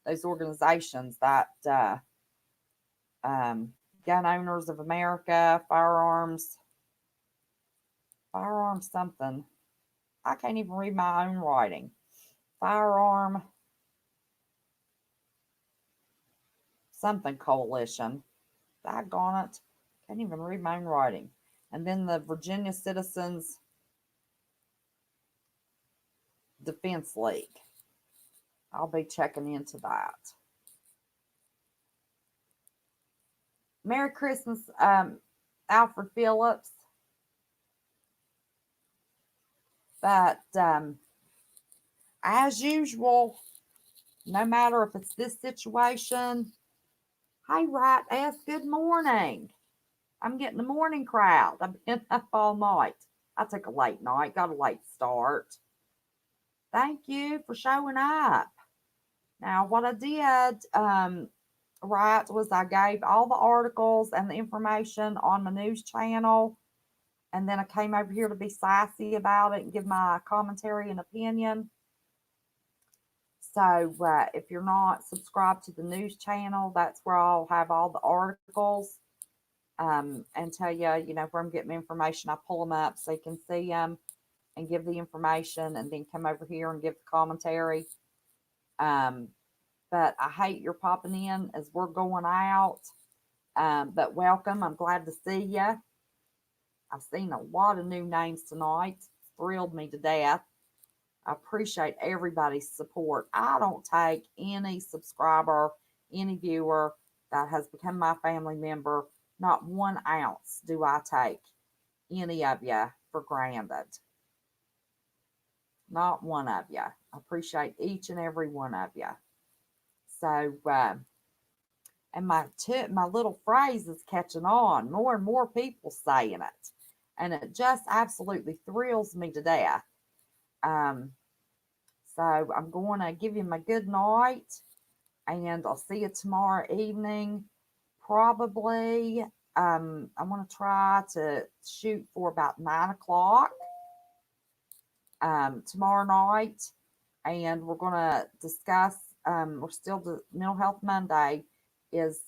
those organizations that um, Gun Owners of America, firearms something. I can't even read my own writing. Firearm something coalition. Daggone it. Can't even read my own writing. And then the Virginia Citizens Defense League. I'll be checking into that. Merry Christmas, Alfred Phillips. But as usual, no matter if it's this situation, hey, Right S, good morning. I'm getting the morning crowd. I've been up all night. I took a late night, got a late start. Thank you for showing up. Now, what I did, right, was I gave all the articles and the information on my news channel, and then I came over here to be sassy about it and give my commentary and opinion. So if you're not subscribed to the news channel, that's where I'll have all the articles and tell you, where I'm getting my information. I pull them up so you can see them and give the information, and then come over here and give the commentary. But I hate you're popping in as we're going out. But welcome. I'm glad to see you. I've seen a lot of new names tonight. Thrilled me to death. I appreciate everybody's support. I don't take any subscriber, any viewer that has become my family member. Not 1 ounce do I take any of you for granted. Not one of you. I appreciate each and every one of you. So, and my little phrase is catching on. More and more people saying it, and it just absolutely thrills me to death. So I'm going to give you my good night, and I'll see you tomorrow evening. Probably, I'm going to try to shoot for about 9 o'clock tomorrow night, and we're going to discuss. We're still Mental Health Monday is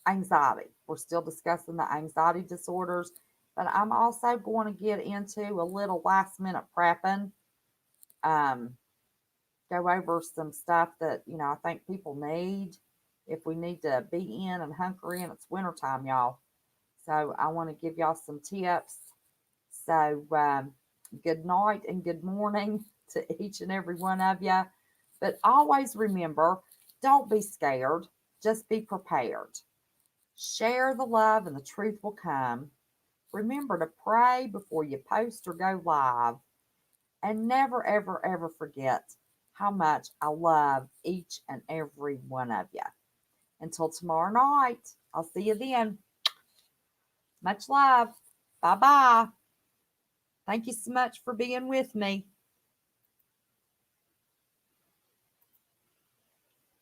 anxiety. We're still discussing the anxiety disorders, but I'm also going to get into a little last minute prepping. Go over some stuff that I think people need if we need to be in and hunker in. It's wintertime, y'all. So I want to give y'all some tips. So good night and good morning to each and every one of you. But always remember, don't be scared. Just be prepared. Share the love and the truth will come. Remember to pray before you post or go live. And never, ever, ever forget how much I love each and every one of you. Until tomorrow night, I'll see you then. Much love. Bye bye. Thank you so much for being with me.